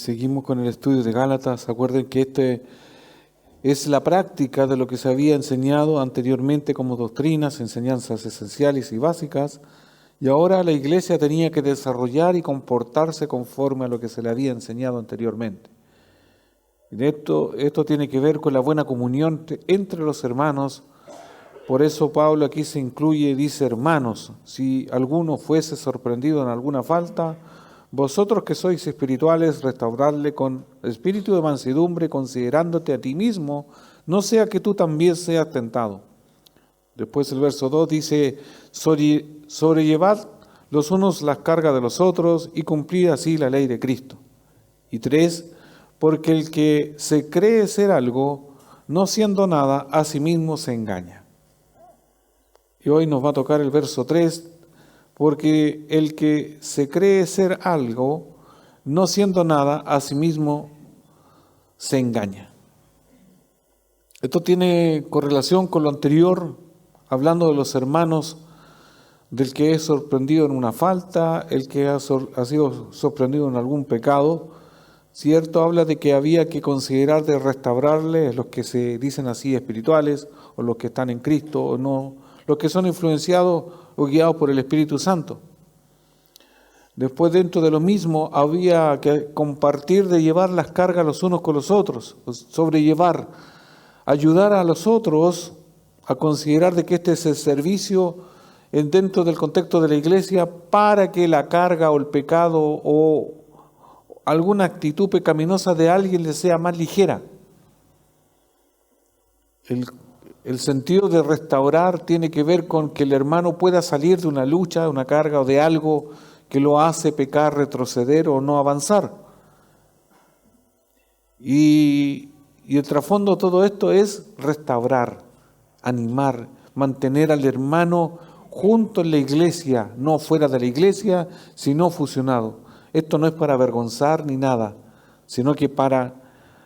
seguimos con el estudio de Gálatas. Acuerden que este es la práctica de lo que se había enseñado anteriormente como doctrinas, enseñanzas esenciales y básicas, y ahora la Iglesia tenía que desarrollar y comportarse conforme a lo que se le había enseñado anteriormente. Y esto tiene que ver con la buena comunión entre los hermanos. Por eso Pablo aquí se incluye, dice: hermanos, si alguno fuese sorprendido en alguna falta, vosotros que sois espirituales, restauradle con espíritu de mansedumbre, considerándote a ti mismo, no sea que tú también seas tentado. Después el verso 2 dice: sobrellevad los unos las cargas de los otros y cumplid así la ley de Cristo. Y 3, porque el que se cree ser algo, no siendo nada, a sí mismo se engaña. Y hoy nos va a tocar el verso 3, porque el que se cree ser algo, no siendo nada, a sí mismo se engaña. Esto tiene correlación con lo anterior, hablando de los hermanos, del que es sorprendido en una falta, el que ha sido sorprendido en algún pecado, ¿cierto? Habla de que había que considerar de restaurarle los que se dicen así espirituales, o los que están en Cristo, o no, los que son influenciados o guiados por el Espíritu Santo. Después, dentro de lo mismo, había que compartir de llevar las cargas los unos con los otros, sobrellevar, ayudar a los otros a considerar de que este es el servicio dentro del contexto de la Iglesia para que la carga o el pecado o alguna actitud pecaminosa de alguien le sea más ligera. El sentido de restaurar tiene que ver con que el hermano pueda salir de una lucha, de una carga o de algo que lo hace pecar, retroceder o no avanzar. Y el trasfondo de todo esto es restaurar, animar, mantener al hermano junto en la iglesia, no fuera de la iglesia, sino fusionado. Esto no es para avergonzar ni nada, sino que para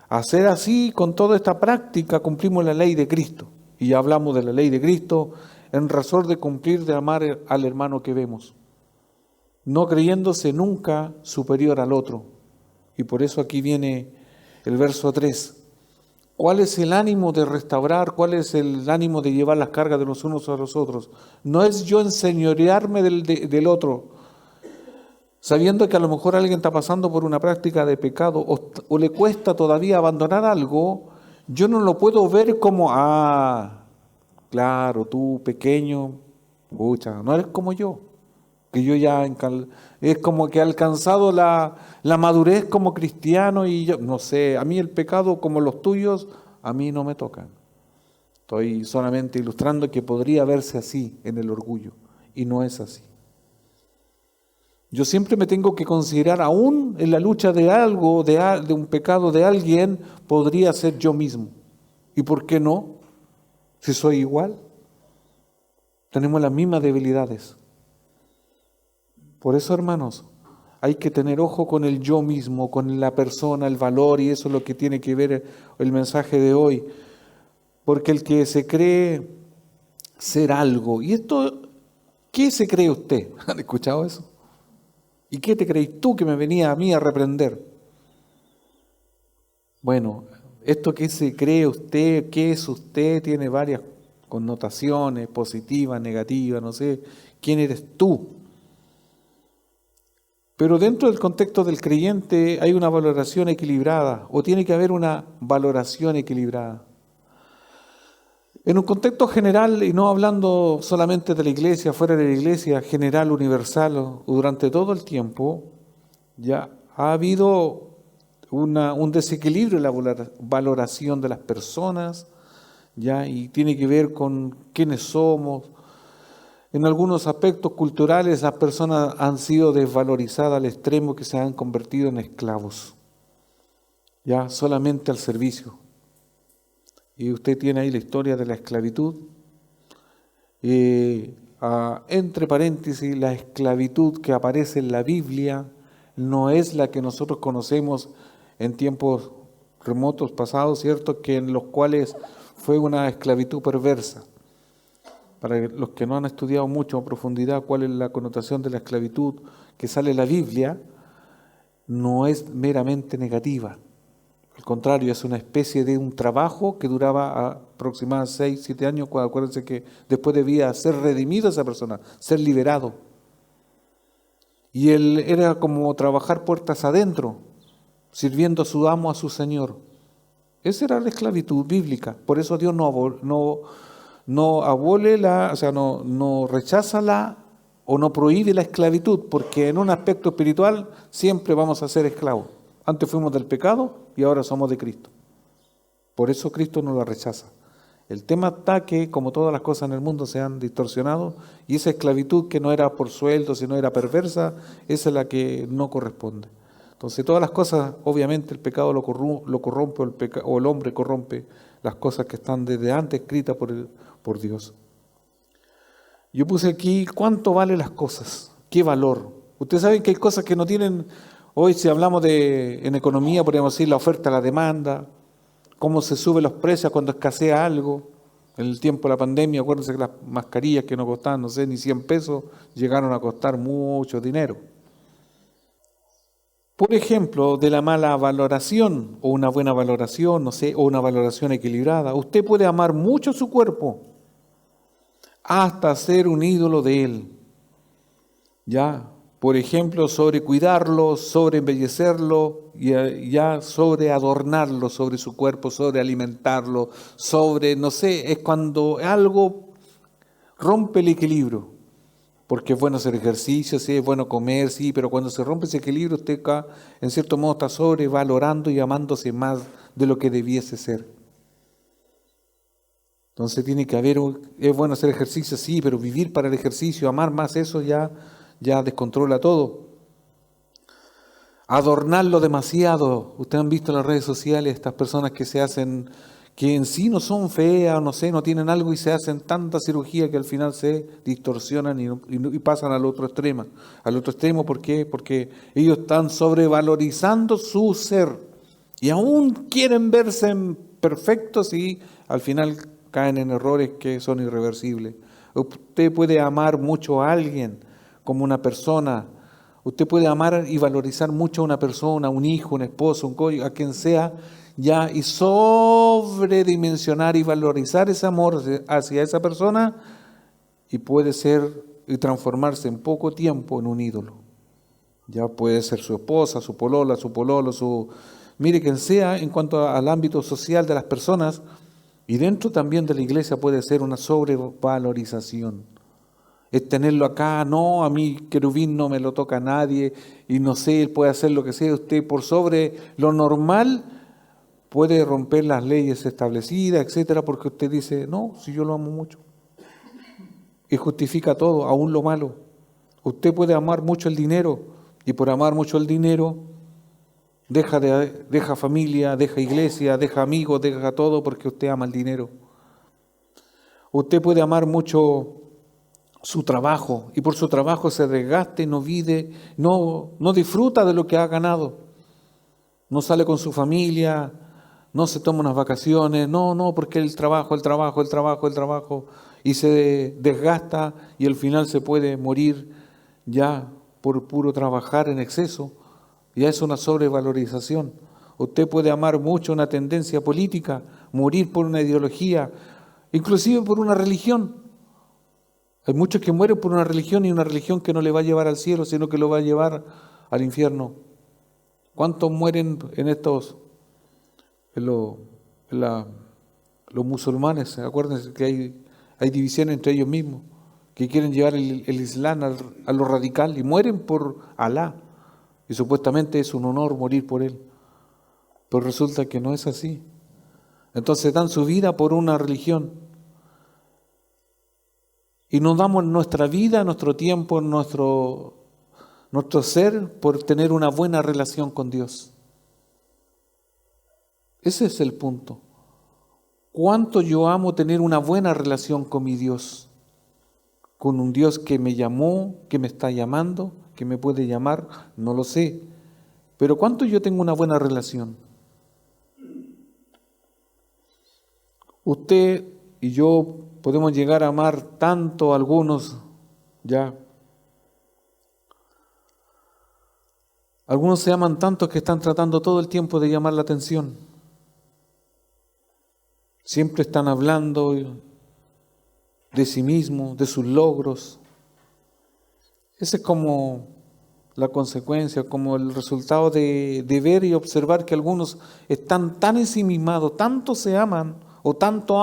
hacer así, con toda esta práctica, cumplimos la ley de Cristo. Y ya hablamos de la ley de Cristo en razón de cumplir, de amar al hermano que vemos, no creyéndose nunca superior al otro. Y por eso aquí viene el verso 3. ¿Cuál es el ánimo de restaurar? ¿Cuál es el ánimo de llevar las cargas de los unos a los otros? No es yo enseñorearme del otro, sabiendo que a lo mejor alguien está pasando por una práctica de pecado o le cuesta todavía abandonar algo. Yo no lo puedo ver como, claro, tú pequeño, pucha, no eres como yo, que yo ya es como que he alcanzado la madurez como cristiano y yo, no sé, a mí el pecado como los tuyos, a mí no me tocan. Estoy solamente ilustrando que podría verse así en el orgullo, y no es así. Yo siempre me tengo que considerar, aún en la lucha de algo, de un pecado de alguien, podría ser yo mismo. ¿Y por qué no? Si soy igual, tenemos las mismas debilidades. Por eso, hermanos, hay que tener ojo con el yo mismo, con la persona, el valor, y eso es lo que tiene que ver el mensaje de hoy. Porque el que se cree ser algo, y esto, ¿qué se cree usted? ¿Han escuchado eso? ¿Y qué te crees tú que me venía a mí a reprender? Bueno, esto que se cree usted, ¿qué es usted? Tiene varias connotaciones, positivas, negativas, no sé. ¿Quién eres tú? Pero dentro del contexto del creyente hay una valoración equilibrada, o tiene que haber una valoración equilibrada. En un contexto general, y no hablando solamente de la iglesia, fuera de la iglesia, general, universal, o durante todo el tiempo, ya ha habido un desequilibrio en la valoración de las personas, ya, y tiene que ver con quiénes somos. En algunos aspectos culturales las personas han sido desvalorizadas al extremo que se han convertido en esclavos, ya solamente al servicio. Y usted tiene ahí la historia de la esclavitud. Entre paréntesis, la esclavitud que aparece en la Biblia no es la que nosotros conocemos en tiempos remotos pasados, ¿cierto? Que en los cuales fue una esclavitud perversa. Para los que no han estudiado mucho a profundidad cuál es la connotación de la esclavitud que sale en la Biblia, no es meramente negativa. Al contrario, es una especie de un trabajo que duraba aproximadamente 6, 7 años. Acuérdense que después debía ser redimido esa persona, ser liberado. Y él era como trabajar puertas adentro, sirviendo a su amo, a su señor. Esa era la esclavitud bíblica. Por eso Dios no abole o sea, no rechaza o no prohíbe la esclavitud, porque en un aspecto espiritual siempre vamos a ser esclavos. Antes fuimos del pecado y ahora somos de Cristo. Por eso Cristo no la rechaza. El tema está que, como todas las cosas en el mundo, se han distorsionado, y esa esclavitud que no era por sueldo, sino era perversa, esa es la que no corresponde. Entonces, todas las cosas, obviamente, el pecado lo corrompe, o el hombre corrompe las cosas que están desde antes escritas por Dios. Yo puse aquí, ¿cuánto valen las cosas? ¿Qué valor? Ustedes saben que hay cosas que no tienen. Hoy, si hablamos en economía, podríamos decir la oferta, la demanda, cómo se suben los precios cuando escasea algo. En el tiempo de la pandemia, acuérdense que las mascarillas que no costaban, no sé, ni 100 pesos, llegaron a costar mucho dinero. Por ejemplo, de la mala valoración, o una buena valoración, no sé, o una valoración equilibrada. Usted puede amar mucho su cuerpo, hasta ser un ídolo de él. Ya, por ejemplo, sobre cuidarlo, sobre embellecerlo, ya sobre adornarlo, sobre su cuerpo, sobre alimentarlo, sobre, no sé, es cuando algo rompe el equilibrio. Porque es bueno hacer ejercicio, sí, es bueno comer, sí, pero cuando se rompe ese equilibrio, usted acá, en cierto modo, está sobrevalorando y amándose más de lo que debiese ser. Entonces tiene que haber, es bueno hacer ejercicio, sí, pero vivir para el ejercicio, amar más eso ya descontrola todo. Adornarlo demasiado. Ustedes han visto en las redes sociales estas personas que se hacen, que en sí no son feas, no sé, no tienen algo y se hacen tanta cirugía que al final se distorsionan y pasan al otro extremo. Al otro extremo, ¿por qué? Porque ellos están sobrevalorizando su ser y aún quieren verse perfectos y al final caen en errores que son irreversibles. Usted puede amar mucho a alguien como una persona. Usted puede amar y valorizar mucho a una persona, un hijo, un esposo, un cónyuge, a quien sea, ya, y sobredimensionar y valorizar ese amor hacia esa persona, y puede ser y transformarse en poco tiempo en un ídolo. Ya puede ser su esposa, su polola, su pololo, mire quien sea en cuanto al ámbito social de las personas, y dentro también de la iglesia puede ser una sobrevalorización. Es tenerlo acá, no, a mí querubín no me lo toca a nadie, y no sé, él puede hacer lo que sea, usted por sobre lo normal puede romper las leyes establecidas, etcétera, porque usted dice, no, si yo lo amo mucho. Y justifica todo, aún lo malo. Usted puede amar mucho el dinero, y por amar mucho el dinero, deja familia, deja iglesia, deja amigos, deja todo porque usted ama el dinero. Usted puede amar mucho su trabajo y por su trabajo se desgaste, no disfruta de lo que ha ganado, no sale con su familia, no se toma unas vacaciones, porque el trabajo, y se desgasta y al final se puede morir ya por puro trabajar en exceso. Ya es una sobrevalorización. Usted puede amar mucho una tendencia política, morir por una ideología, inclusive por una religión. Hay muchos que mueren por una religión y una religión que no le va a llevar al cielo, sino que lo va a llevar al infierno. ¿Cuántos mueren los musulmanes? Acuérdense que hay divisiones entre ellos mismos, que quieren llevar el Islam a lo radical y mueren por Alá. Y supuestamente es un honor morir por él. Pero resulta que no es así. Entonces dan su vida por una religión. Y nos damos nuestra vida, nuestro tiempo, nuestro ser por tener una buena relación con Dios. Ese es el punto. ¿Cuánto yo amo tener una buena relación con mi Dios? Con un Dios que me llamó, que me está llamando, que me puede llamar, no lo sé. Pero ¿cuánto yo tengo una buena relación? Usted y yo podemos llegar a amar tanto a algunos, ya. Algunos se aman tanto que están tratando todo el tiempo de llamar la atención. Siempre están hablando de sí mismos, de sus logros. Esa es como la consecuencia, como el resultado de ver y observar que algunos están tan ensimismados, tanto se aman o tanto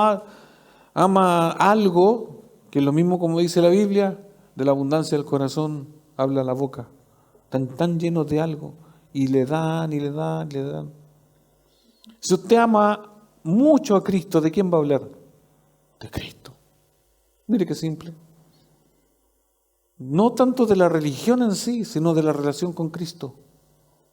ama algo, que es lo mismo como dice la Biblia, de la abundancia del corazón habla la boca. Están tan llenos de algo y le dan y le dan y le dan. Si usted ama mucho a Cristo, ¿de quién va a hablar? De Cristo. Mire qué simple. No tanto de la religión en sí, sino de la relación con Cristo.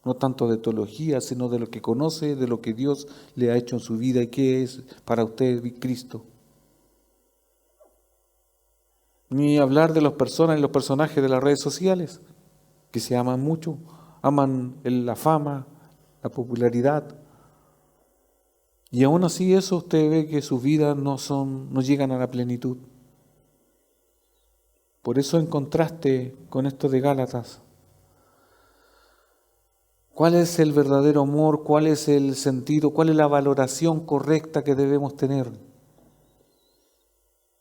No tanto de teología, sino de lo que conoce, de lo que Dios le ha hecho en su vida y qué es para usted Cristo. Ni hablar de las personas y los personajes de las redes sociales, que se aman mucho, aman la fama, la popularidad. Y aún así eso usted ve que sus vidas no llegan a la plenitud. Por eso en contraste con esto de Gálatas, ¿cuál es el verdadero amor? ¿Cuál es el sentido? ¿Cuál es la valoración correcta que debemos tener?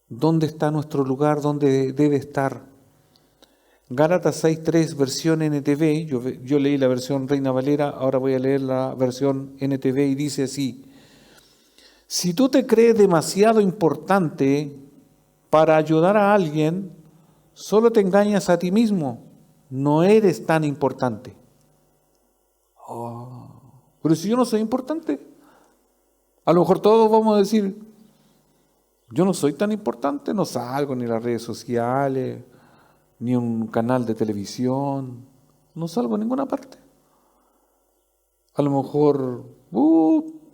¿Dónde está nuestro lugar? ¿Dónde debe estar? Gálatas 6.3, versión NTV, yo leí la versión Reina Valera, ahora voy a leer la versión NTV y dice así: si tú te crees demasiado importante para ayudar a alguien, solo te engañas a ti mismo, no eres tan importante. Pero si yo no soy importante, a lo mejor todos vamos a decir, yo no soy tan importante, no salgo ni en las redes sociales, ni en un canal de televisión, no salgo a ninguna parte. A lo mejor,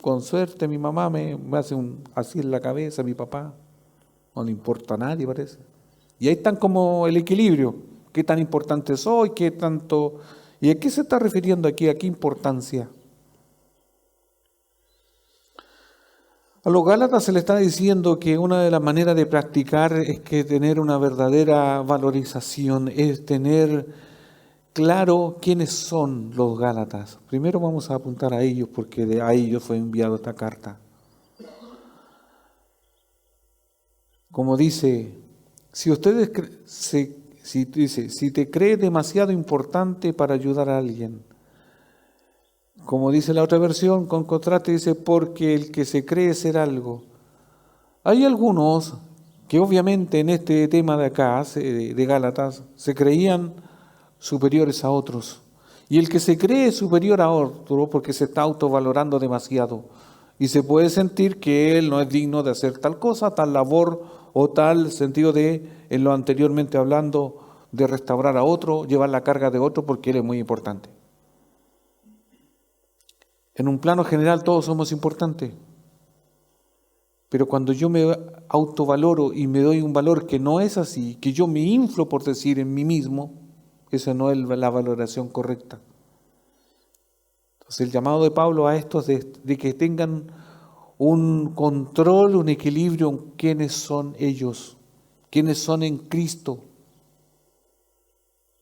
con suerte mi mamá me hace así en la cabeza, mi papá, no le importa a nadie parece. Y ahí están como el equilibrio, qué tan importante soy, qué tanto... ¿Y a qué se está refiriendo aquí? ¿A qué importancia? A los Gálatas se le está diciendo que una de las maneras de practicar es que tener una verdadera valorización, es tener claro quiénes son los Gálatas. Primero vamos a apuntar a ellos porque de a ellos fue enviada esta carta. Como dice, si te crees demasiado importante para ayudar a alguien, como dice la otra versión, con contraste dice, porque el que se cree ser algo. Hay algunos que obviamente en este tema de acá, de Gálatas, se creían superiores a otros. Y el que se cree superior a otro porque se está autovalorando demasiado y se puede sentir que él no es digno de hacer tal cosa, tal labor o tal sentido de, en lo anteriormente hablando, de restaurar a otro, llevar la carga de otro porque él es muy importante. En un plano general todos somos importantes, pero cuando yo me autovaloro y me doy un valor que no es así, que yo me inflo por decir en mí mismo, esa no es la valoración correcta. Entonces el llamado de Pablo a estos de que tengan un control, un equilibrio en quiénes son ellos, quiénes son en Cristo.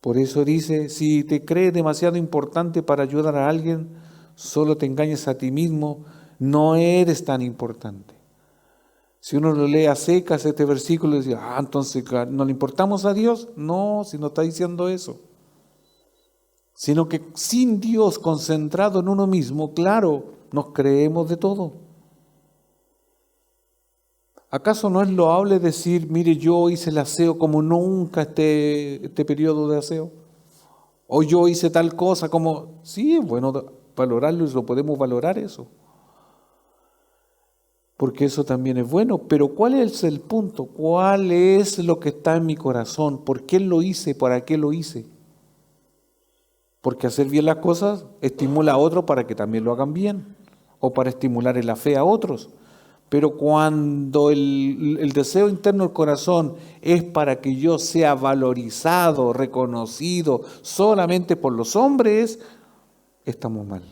Por eso dice, si te crees demasiado importante para ayudar a alguien, solo te engañas a ti mismo, no eres tan importante. Si uno lo lee a secas este versículo, dice, entonces ¿no le importamos a Dios? No, si no está diciendo eso. Sino que sin Dios concentrado en uno mismo, claro, nos creemos de todo. ¿Acaso no es loable decir, mire, yo hice el aseo como nunca este periodo de aseo? O yo hice tal cosa como... Sí, es bueno valorarlo y lo podemos valorar eso. Porque eso también es bueno. Pero ¿cuál es el punto? ¿Cuál es lo que está en mi corazón? ¿Por qué lo hice? ¿Para qué lo hice? Porque hacer bien las cosas estimula a otros para que también lo hagan bien. O para estimular en la fe a otros. Pero cuando el deseo interno del corazón es para que yo sea valorizado, reconocido solamente por los hombres, estamos mal.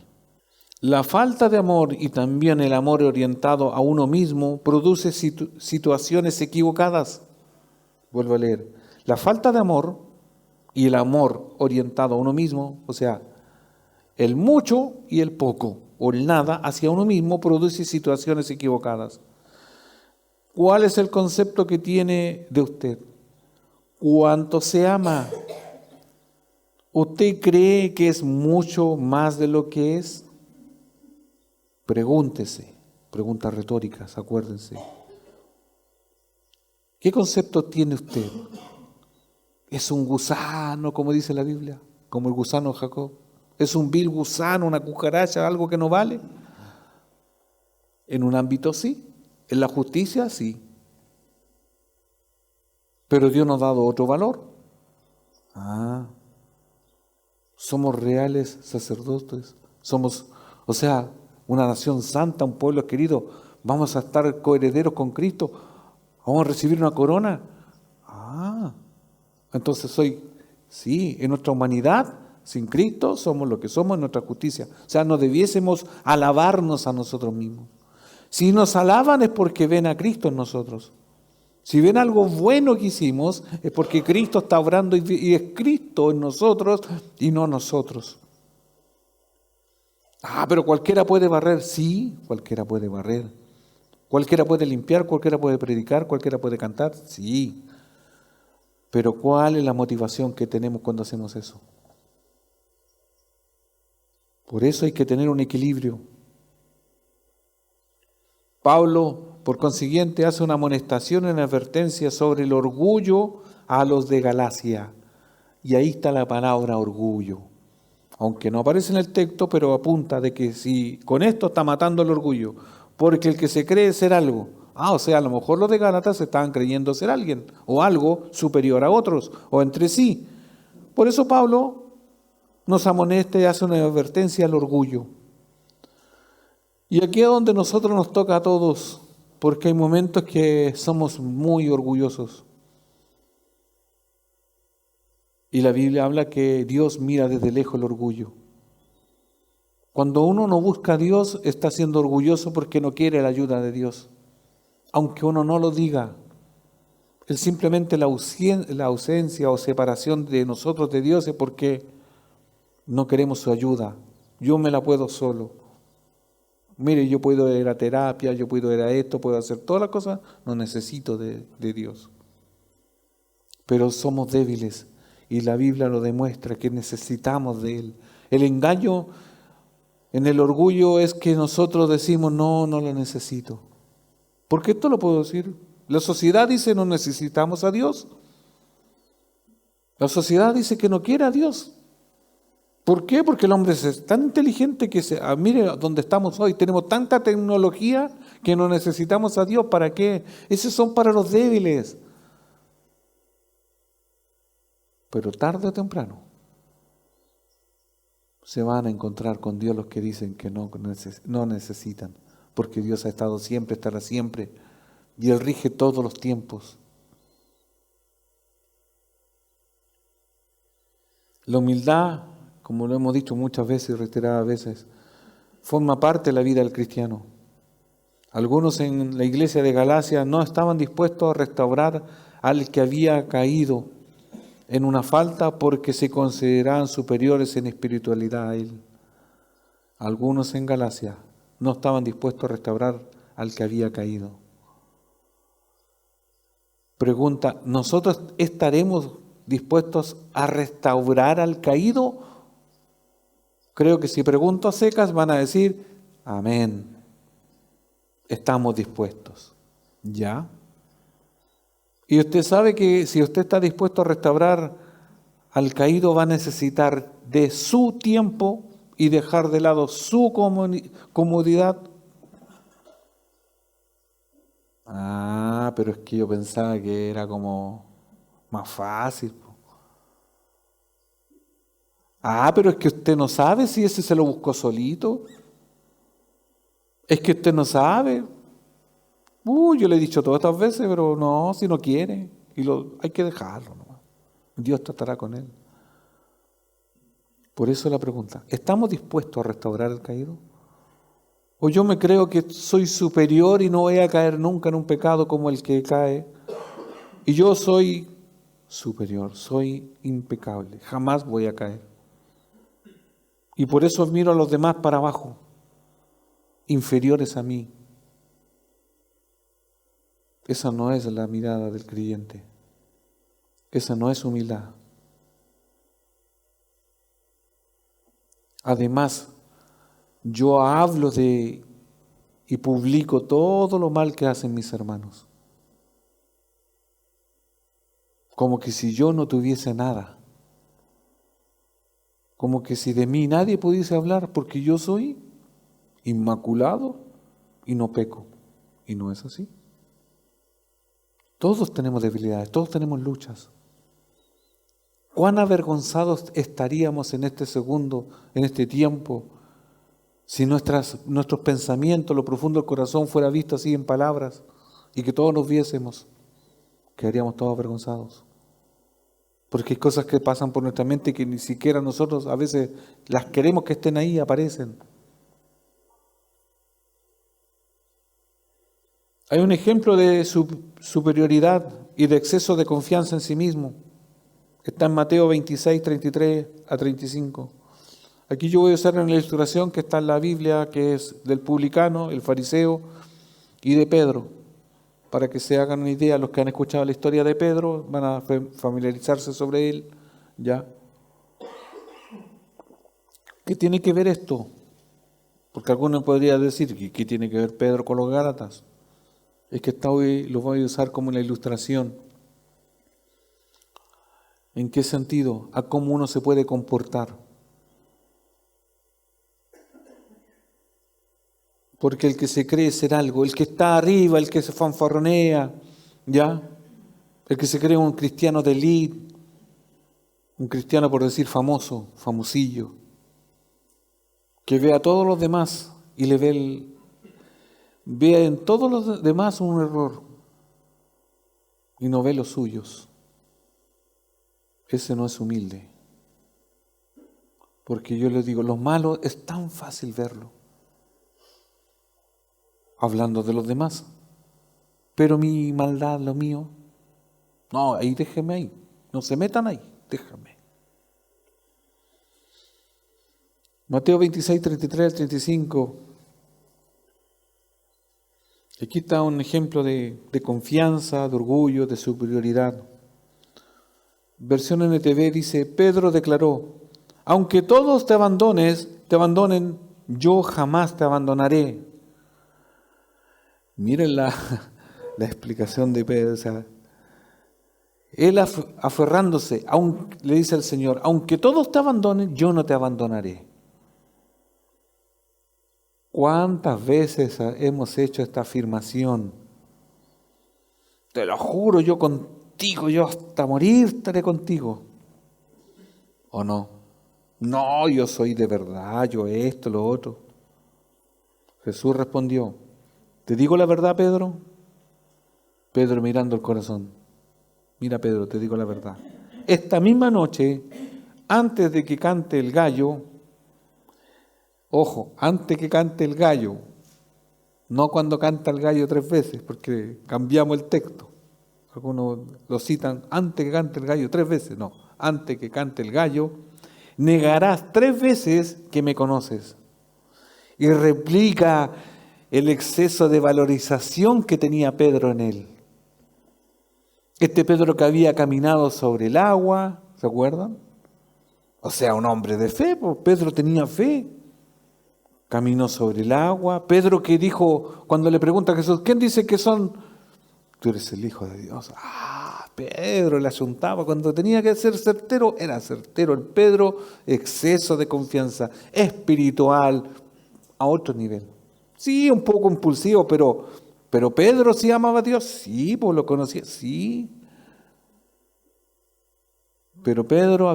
La falta de amor y también el amor orientado a uno mismo produce situaciones equivocadas. Vuelvo a leer. La falta de amor y el amor orientado a uno mismo, o sea, El mucho y el poco, o el nada, hacia uno mismo produce situaciones equivocadas. ¿Cuál es el concepto que tiene de usted? ¿Cuánto se ama? ¿Usted cree que es mucho más de lo que es? Pregúntese, preguntas retóricas, acuérdense. ¿Qué concepto tiene usted? ¿Es un gusano, como dice la Biblia? Como el gusano de Jacob. ¿Es un vil gusano, una cucaracha, algo que no vale? En un ámbito sí, en la justicia sí. Pero Dios nos ha dado otro valor. Somos reales sacerdotes, somos, una nación santa, un pueblo querido, vamos a estar coherederos con Cristo, vamos a recibir una corona. Entonces en nuestra humanidad, sin Cristo, somos lo que somos en nuestra justicia. O sea, no debiésemos alabarnos a nosotros mismos. Si nos alaban es porque ven a Cristo en nosotros. Si ven algo bueno que hicimos, es porque Cristo está obrando y es Cristo en nosotros y no nosotros. Pero cualquiera puede barrer. Sí, cualquiera puede barrer. Cualquiera puede limpiar, cualquiera puede predicar, cualquiera puede cantar. Sí. Pero ¿cuál es la motivación que tenemos cuando hacemos eso? Por eso hay que tener un equilibrio. Pablo, por consiguiente, hace una amonestación, una advertencia sobre el orgullo a los de Galacia. Y ahí está la palabra orgullo. Aunque no aparece en el texto, pero apunta de que si con esto está matando el orgullo, porque el que se cree ser algo, a lo mejor los de Gálatas se estaban creyendo ser alguien, o algo superior a otros, o entre sí. Por eso Pablo nos amonesta y hace una advertencia al orgullo. Y aquí es donde nosotros nos toca a todos, porque hay momentos que somos muy orgullosos. Y la Biblia habla que Dios mira desde lejos el orgullo. Cuando uno no busca a Dios, está siendo orgulloso porque no quiere la ayuda de Dios. Aunque uno no lo diga, es simplemente la ausencia o separación de nosotros de Dios es porque no queremos su ayuda. Yo me la puedo solo. Mire, yo puedo ir a terapia, yo puedo ir a esto, puedo hacer todas las cosas, no necesito de Dios. Pero somos débiles y la Biblia lo demuestra que necesitamos de Él. El engaño en el orgullo es que nosotros decimos, no lo necesito. Porque esto lo puedo decir. La sociedad dice no necesitamos a Dios. La sociedad dice que no quiere a Dios. ¿Por qué? Porque el hombre es tan inteligente que mire dónde estamos hoy. Tenemos tanta tecnología que no necesitamos a Dios. ¿Para qué? Esos son para los débiles. Pero tarde o temprano se van a encontrar con Dios los que dicen que no necesitan. Porque Dios ha estado siempre, estará siempre. Y Él rige todos los tiempos. La humildad, como lo hemos dicho muchas veces y reiteradas veces, forma parte de la vida del cristiano. Algunos en la iglesia de Galacia no estaban dispuestos a restaurar al que había caído en una falta porque se consideraban superiores en espiritualidad a él. Algunos en Galacia no estaban dispuestos a restaurar al que había caído. Pregunta, ¿nosotros estaremos dispuestos a restaurar al caído? Creo que si pregunto a secas van a decir, amén, estamos dispuestos. ¿Ya? Y usted sabe que si usted está dispuesto a restaurar al caído va a necesitar de su tiempo y dejar de lado su comodidad. Pero es que yo pensaba que era como más fácil. Pero es que usted no sabe si ese se lo buscó solito. Es que usted no sabe. Yo le he dicho todas estas veces, pero no, si no quiere. Hay que dejarlo nomás. Dios tratará con él. Por eso la pregunta, ¿estamos dispuestos a restaurar al caído? ¿O yo me creo que soy superior y no voy a caer nunca en un pecado como el que cae? Y yo soy superior, soy impecable, jamás voy a caer. Y por eso miro a los demás para abajo, inferiores a mí. Esa no es la mirada del creyente. Esa no es humildad. Además, yo hablo de y publico todo lo mal que hacen mis hermanos. Como que si yo no tuviese nada. Como que si de mí nadie pudiese hablar porque yo soy inmaculado y no peco. Y no es así. Todos tenemos debilidades, todos tenemos luchas. ¿Cuán avergonzados estaríamos en este segundo, en este tiempo, si nuestros pensamientos, lo profundo del corazón fuera visto así en palabras y que todos nos viésemos? Quedaríamos todos avergonzados. Porque hay cosas que pasan por nuestra mente que ni siquiera nosotros a veces las queremos que estén ahí, aparecen. Hay un ejemplo de superioridad y de exceso de confianza en sí mismo. Está en Mateo 26, 33 a 35. Aquí yo voy a usar una ilustración que está en la Biblia, que es del publicano, el fariseo y de Pedro. Para que se hagan una idea, los que han escuchado la historia de Pedro van a familiarizarse sobre él, ¿ya? ¿Qué tiene que ver esto? Porque alguno podría decir, ¿qué tiene que ver Pedro con los Gálatas? Es que lo voy a usar como una ilustración. ¿En qué sentido? A cómo uno se puede comportar. Porque el que se cree ser algo, el que está arriba, el que se fanfarronea, ¿ya? El que se cree un cristiano de élite, un cristiano por decir famoso, famosillo, que ve a todos los demás y le ve en todos los demás un error y no ve los suyos. Ese no es humilde. Porque yo les digo, lo malo es tan fácil verlo. Hablando de los demás. Pero mi maldad, lo mío, no, ahí déjenme ahí. No se metan ahí, déjenme. Mateo 26, 33 al 35. Aquí está un ejemplo de confianza, de orgullo, de superioridad. Versión NTV dice, Pedro declaró, aunque todos te abandonen, yo jamás te abandonaré. Miren la explicación de Pedro. O sea, él aferrándose, le dice al Señor, aunque todos te abandonen, yo no te abandonaré. ¿Cuántas veces hemos hecho esta afirmación? Te lo juro, yo contigo, yo hasta morir estaré contigo. ¿O no? No, yo soy de verdad, yo esto, lo otro. Jesús respondió, ¿te digo la verdad, Pedro? Pedro mirando el corazón. Mira, Pedro, te digo la verdad. Esta misma noche, antes de que cante el gallo, ojo, antes que cante el gallo, no cuando canta el gallo 3 veces, porque cambiamos el texto. Algunos lo citan, antes que cante el gallo 3 veces, no, antes que cante el gallo, negarás 3 veces que me conoces. Y replica el exceso de valorización que tenía Pedro en él. Este Pedro que había caminado sobre el agua, ¿se acuerdan? O sea, un hombre de fe, pues Pedro tenía fe. Caminó sobre el agua. Pedro que dijo, cuando le pregunta a Jesús, ¿quién dice que son? Tú eres el Hijo de Dios. Pedro le asuntaba. Cuando tenía que ser certero, era certero. El Pedro, exceso de confianza espiritual a otro nivel. Sí, un poco impulsivo, pero Pedro sí amaba a Dios. Sí, pues lo conocía. Sí. Pero Pedro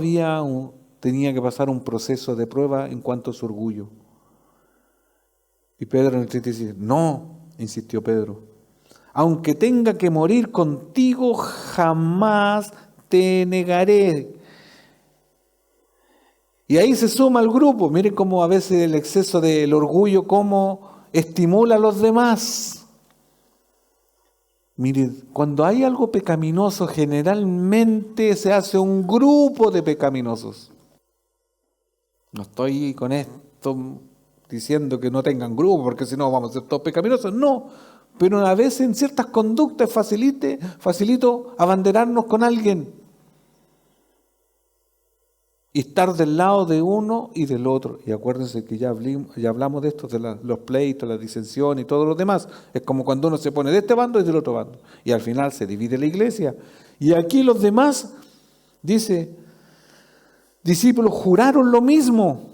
tenía que pasar un proceso de prueba en cuanto a su orgullo. Y Pedro en el 37, no, insistió Pedro, aunque tenga que morir contigo, jamás te negaré. Y ahí se suma al grupo. Miren cómo a veces el exceso del orgullo, cómo estimula a los demás. Miren, cuando hay algo pecaminoso, generalmente se hace un grupo de pecaminosos. No estoy con esto diciendo que no tengan grupo, porque si no vamos a ser todos pecaminosos. No, pero a veces en ciertas conductas facilito abanderarnos con alguien y estar del lado de uno y del otro. Y acuérdense que ya hablamos de esto, de los pleitos, la disensión y todo lo demás. Es como cuando uno se pone de este bando y del otro bando. Y al final se divide la iglesia. Y aquí los demás, dice, discípulos juraron lo mismo.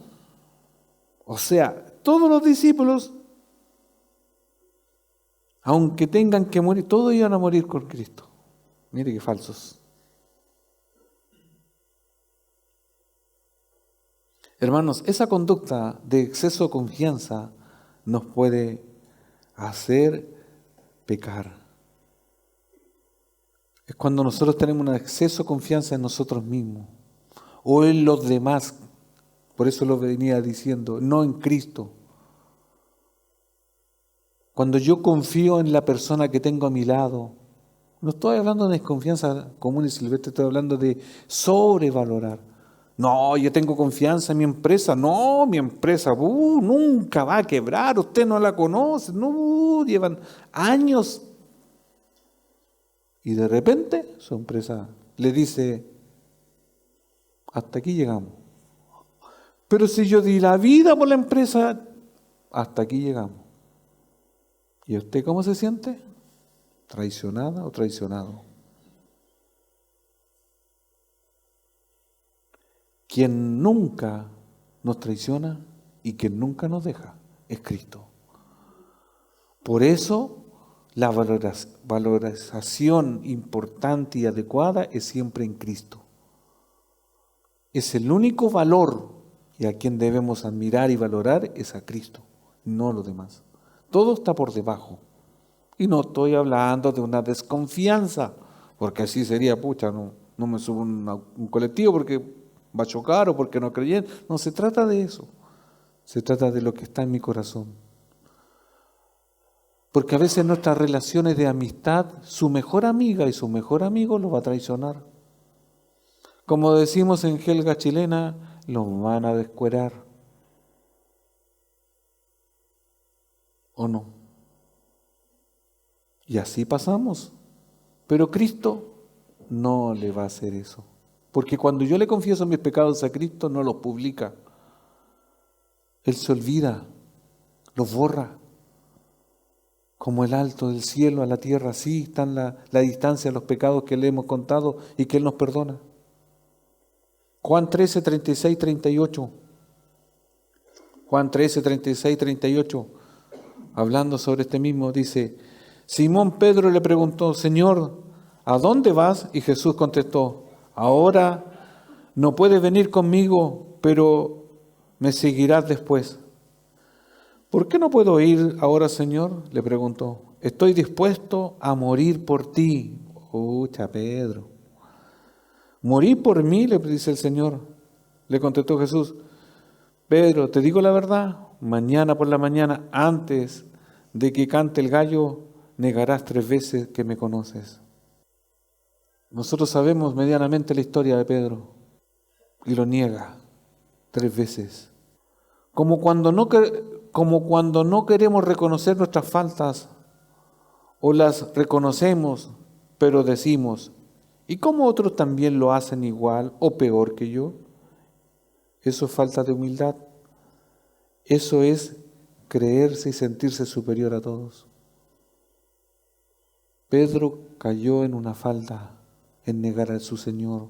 O sea, todos los discípulos, aunque tengan que morir, todos iban a morir con Cristo. Mire qué falsos. Hermanos, esa conducta de exceso de confianza nos puede hacer pecar. Es cuando nosotros tenemos un exceso de confianza en nosotros mismos o en los demás. Por eso lo venía diciendo, no en Cristo. Cuando yo confío en la persona que tengo a mi lado, no estoy hablando de desconfianza común y silvestre, estoy hablando de sobrevalorar. No, yo tengo confianza en mi empresa. No, mi empresa nunca va a quebrar. Usted no la conoce. No, llevan años. Y de repente su empresa le dice, hasta aquí llegamos. Pero si yo di la vida por la empresa, hasta aquí llegamos. ¿Y usted cómo se siente? ¿Traicionada o traicionado? Quien nunca nos traiciona y quien nunca nos deja es Cristo. Por eso la valorización importante y adecuada es siempre en Cristo. Es el único valor y a quien debemos admirar y valorar es a Cristo, no lo demás. Todo está por debajo. Y no estoy hablando de una desconfianza, porque así sería, no me subo a un colectivo porque va a chocar o porque no creyen. No se trata de eso. Se trata de lo que está en mi corazón. Porque a veces nuestras relaciones de amistad, su mejor amiga y su mejor amigo lo va a traicionar. Como decimos en Helga chilena, los van a descuerar. ¿O no? Y así pasamos. Pero Cristo no le va a hacer eso. Porque cuando yo le confieso mis pecados a Cristo, no los publica. Él se olvida, los borra. Como el alto del cielo a la tierra, así está la distancia de los pecados que le hemos contado y que Él nos perdona. Juan 13, 36, 38. Juan 13, 36, 38. Hablando sobre este mismo, dice, Simón Pedro le preguntó, Señor, ¿a dónde vas? Y Jesús contestó, ahora no puedes venir conmigo, pero me seguirás después. ¿Por qué no puedo ir ahora, Señor? Le preguntó. Estoy dispuesto a morir por ti. Pucha, Pedro. ¿Morir por mí? Le dice el Señor. Le contestó Jesús. Pedro, te digo la verdad, mañana por la mañana, antes de que cante el gallo, negarás 3 veces que me conoces. Nosotros sabemos medianamente la historia de Pedro y lo niega 3 veces. Como cuando no queremos reconocer nuestras faltas o las reconocemos, pero decimos, ¿y cómo otros también lo hacen igual o peor que yo? Eso es falta de humildad. Eso es creerse y sentirse superior a todos. Pedro cayó en una falta, en negar a su Señor.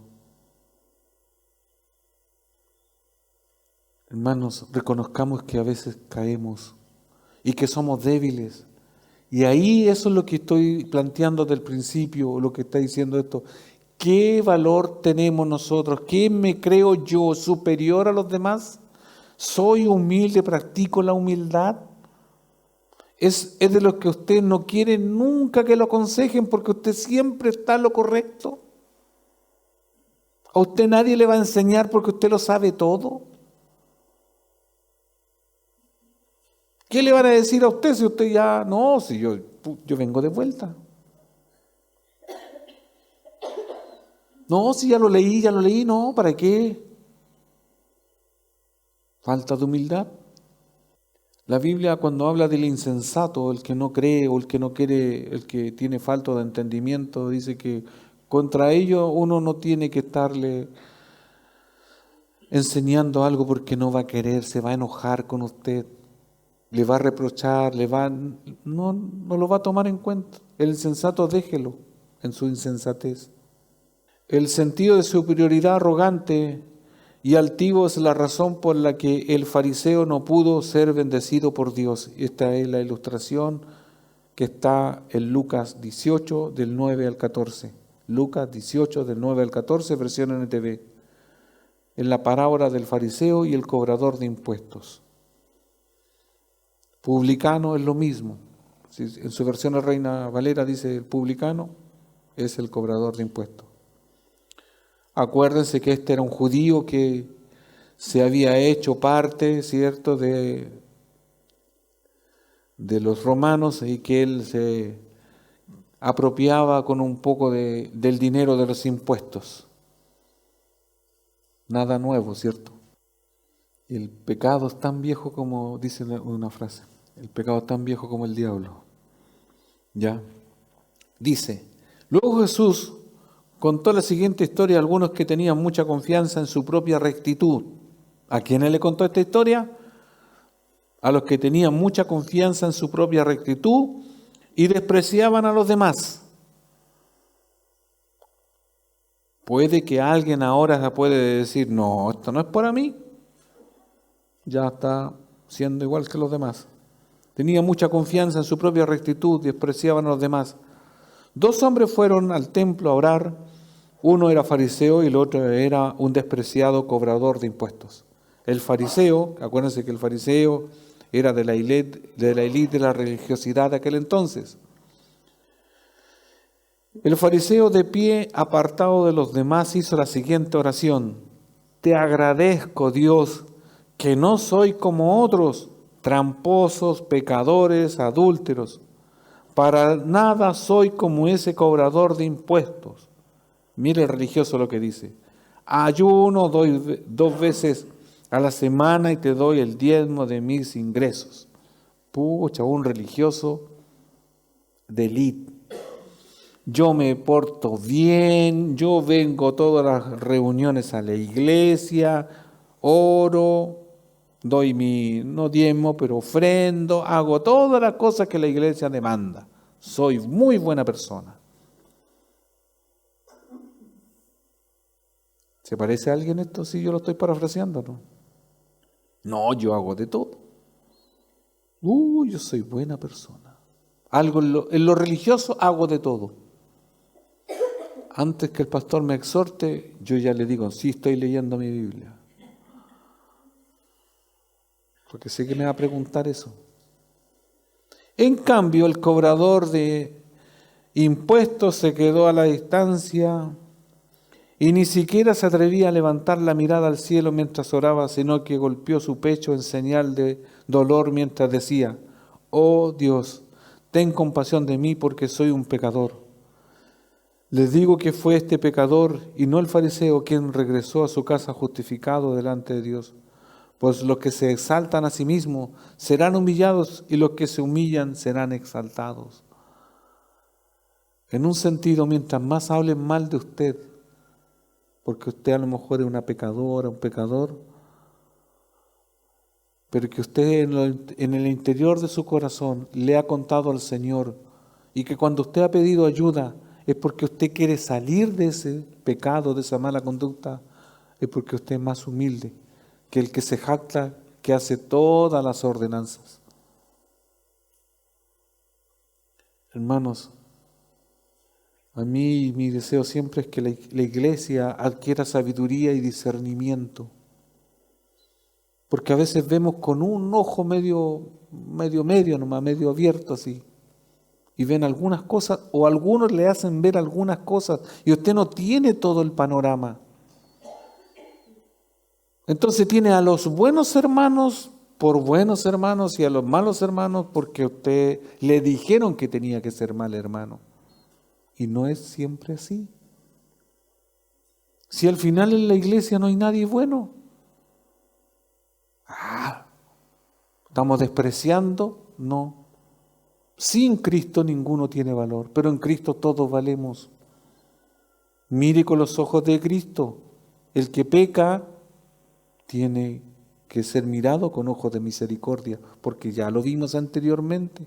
Hermanos, reconozcamos que a veces caemos y que somos débiles. Y ahí eso es lo que estoy planteando del principio, lo que está diciendo esto. ¿Qué valor tenemos nosotros? ¿Qué me creo yo superior a los demás? ¿Soy humilde? ¿Practico la humildad? ¿Es de los que usted no quiere nunca que lo aconsejen porque usted siempre está en lo correcto? ¿A usted nadie le va a enseñar porque usted lo sabe todo? ¿Qué le van a decir a usted si usted ya, no, si yo vengo de vuelta? No, si ya lo leí, no, ¿para qué? Falta de humildad. La Biblia, cuando habla del insensato, el que no cree o el que no quiere, el que tiene falta de entendimiento, dice que contra ello uno no tiene que estarle enseñando algo porque no va a querer, se va a enojar con usted, le va a reprochar, no lo va a tomar en cuenta. El insensato déjelo en su insensatez. El sentido de superioridad arrogante y altivo es la razón por la que el fariseo no pudo ser bendecido por Dios. Esta es la ilustración que está en Lucas 18, del 9 al 14. Lucas 18, del 9 al 14, versión NTV. En la parábola del fariseo y el cobrador de impuestos. Publicano es lo mismo. En su versión de Reina Valera dice el publicano es el cobrador de impuestos. Acuérdense que este era un judío que se había hecho parte, ¿cierto?, de los romanos y que él se apropiaba con un poco del dinero de los impuestos. Nada nuevo, ¿cierto? El pecado es tan viejo como, dice una frase, el pecado es tan viejo como el diablo. ¿Ya? Dice, luego Jesús contó la siguiente historia a algunos que tenían mucha confianza en su propia rectitud. ¿A quiénes le contó esta historia? A los que tenían mucha confianza en su propia rectitud y despreciaban a los demás. Puede que alguien ahora puede decir, no, esto no es para mí. Ya está siendo igual que los demás. Tenía mucha confianza en su propia rectitud y despreciaban a los demás. 2 hombres fueron al templo a orar. Uno era fariseo y el otro era un despreciado cobrador de impuestos. El fariseo, acuérdense que el fariseo era de la élite de la religiosidad de aquel entonces. El fariseo, de pie, apartado de los demás, hizo la siguiente oración: te agradezco, Dios, que no soy como otros, tramposos, pecadores, adúlteros. Para nada soy como ese cobrador de impuestos. Mire el religioso lo que dice. Ayuno, doy 2 veces a la semana y te doy el diezmo de mis ingresos. Pucha, un religioso de élite. Yo me porto bien, yo vengo todas las reuniones a la iglesia, oro, doy no diezmo, pero ofrendo, hago todas las cosas que la iglesia demanda. Soy muy buena persona. ¿Se parece a alguien esto si yo lo estoy parafraseando, no? No, yo hago de todo. Yo soy buena persona. Algo en lo religioso hago de todo. Antes que el pastor me exhorte, yo ya le digo, sí, estoy leyendo mi Biblia. Porque sé que me va a preguntar eso. En cambio, el cobrador de impuestos se quedó a la distancia y ni siquiera se atrevía a levantar la mirada al cielo mientras oraba, sino que golpeó su pecho en señal de dolor mientras decía, oh Dios, ten compasión de mí porque soy un pecador. Les digo que fue este pecador y no el fariseo quien regresó a su casa justificado delante de Dios. Pues los que se exaltan a sí mismos serán humillados y los que se humillan serán exaltados. En un sentido, mientras más hablen mal de usted, porque usted a lo mejor es una pecadora, un pecador, pero que usted en el interior de su corazón le ha contado al Señor y que cuando usted ha pedido ayuda es porque usted quiere salir de ese pecado, de esa mala conducta, es porque usted es más humilde que el que se jacta, que hace todas las ordenanzas. Hermanos, a mí mi deseo siempre es que la iglesia adquiera sabiduría y discernimiento. Porque a veces vemos con un ojo medio nomás, medio abierto así. Y ven algunas cosas, o algunos le hacen ver algunas cosas, y usted no tiene todo el panorama. Entonces tiene a los buenos hermanos por buenos hermanos y a los malos hermanos porque usted le dijeron que tenía que ser mal hermano. Y no es siempre así. Si al final en la iglesia no hay nadie bueno, ¿Estamos despreciando? No. Sin Cristo ninguno tiene valor, pero en Cristo todos valemos. Mire con los ojos de Cristo. El que peca tiene que ser mirado con ojos de misericordia, porque ya lo vimos anteriormente.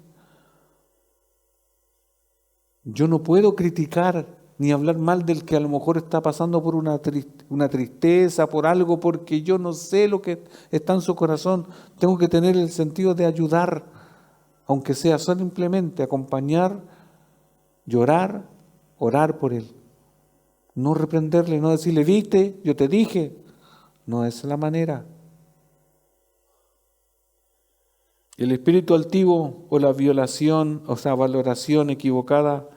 Yo no puedo criticar ni hablar mal del que a lo mejor está pasando por una tristeza, por algo, porque yo no sé lo que está en su corazón. Tengo que tener el sentido de ayudar, aunque sea simplemente acompañar, llorar, orar por él. No reprenderle, no decirle, viste, yo te dije. No es la manera. El espíritu altivo o la violación, o sea, valoración equivocada,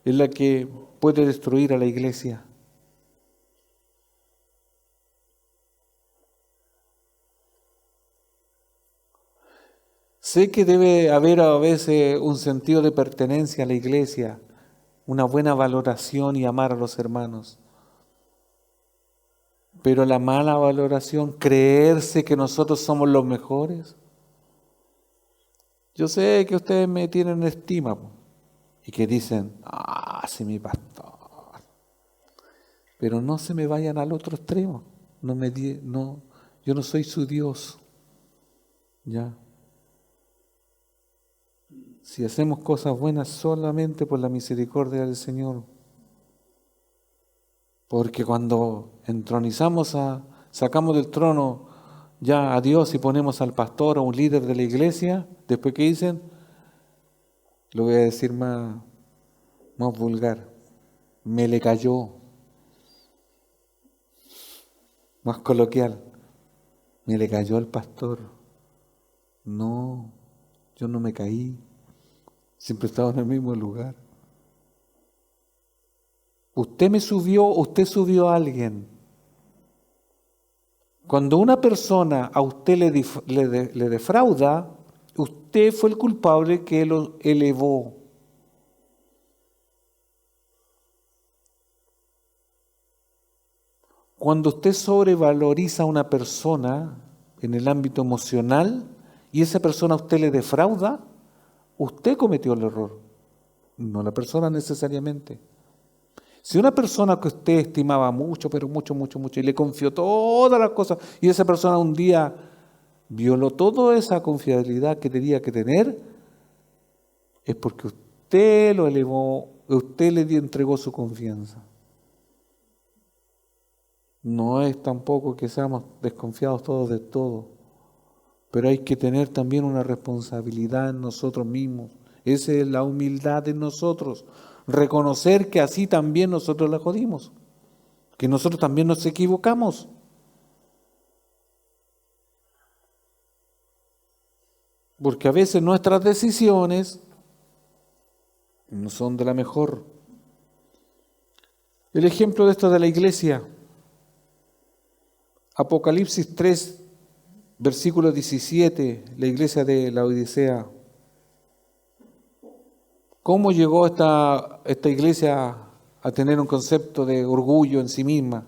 es la que puede destruir a la iglesia. Sé que debe haber a veces un sentido de pertenencia a la iglesia, una buena valoración y amar a los hermanos. Pero la mala valoración, creerse que nosotros somos los mejores. Yo sé que ustedes me tienen estima y que dicen, sí, mi pastor. Pero no se me vayan al otro extremo. Yo no soy su Dios. ¿Ya? Si hacemos cosas buenas solamente por la misericordia del Señor. Porque cuando sacamos del trono ya a Dios y ponemos al pastor o un líder de la iglesia, después que dicen, lo voy a decir más vulgar, me le cayó, más coloquial, me le cayó al pastor. No, yo no me caí, siempre he estado en el mismo lugar. Usted subió a alguien. Cuando una persona a usted le defrauda, usted fue el culpable que lo elevó. Cuando usted sobrevaloriza a una persona en el ámbito emocional y esa persona a usted le defrauda, usted cometió el error, no la persona necesariamente. Si una persona que usted estimaba mucho, pero mucho, y le confió todas las cosas, y esa persona un día violó toda esa confiabilidad que tenía que tener, es porque usted lo elevó, usted le entregó su confianza. No es tampoco que seamos desconfiados todos de todo, pero hay que tener también una responsabilidad en nosotros mismos. Esa es la humildad en nosotros. Reconocer que así también nosotros la jodimos, que nosotros también nos equivocamos. Porque a veces nuestras decisiones no son de la mejor. El ejemplo de esto de la iglesia, Apocalipsis 3, versículo 17, la iglesia de la Odisea. ¿Cómo llegó esta iglesia a tener un concepto de orgullo en sí misma?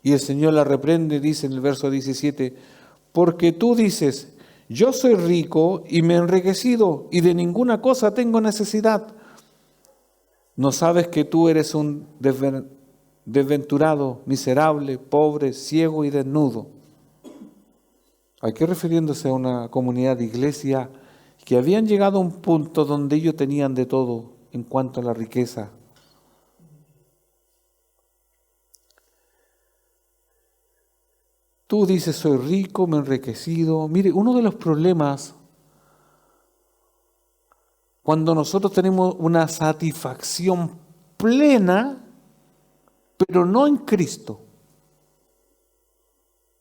Y el Señor la reprende, dice en el verso 17, porque tú dices, yo soy rico y me he enriquecido y de ninguna cosa tengo necesidad. ¿No sabes que tú eres un desventurado, miserable, pobre, ciego y desnudo? Aquí refiriéndose a una comunidad de iglesia que habían llegado a un punto donde ellos tenían de todo en cuanto a la riqueza. Tú dices, soy rico, me he enriquecido. Mire, uno de los problemas, cuando nosotros tenemos una satisfacción plena, pero no en Cristo.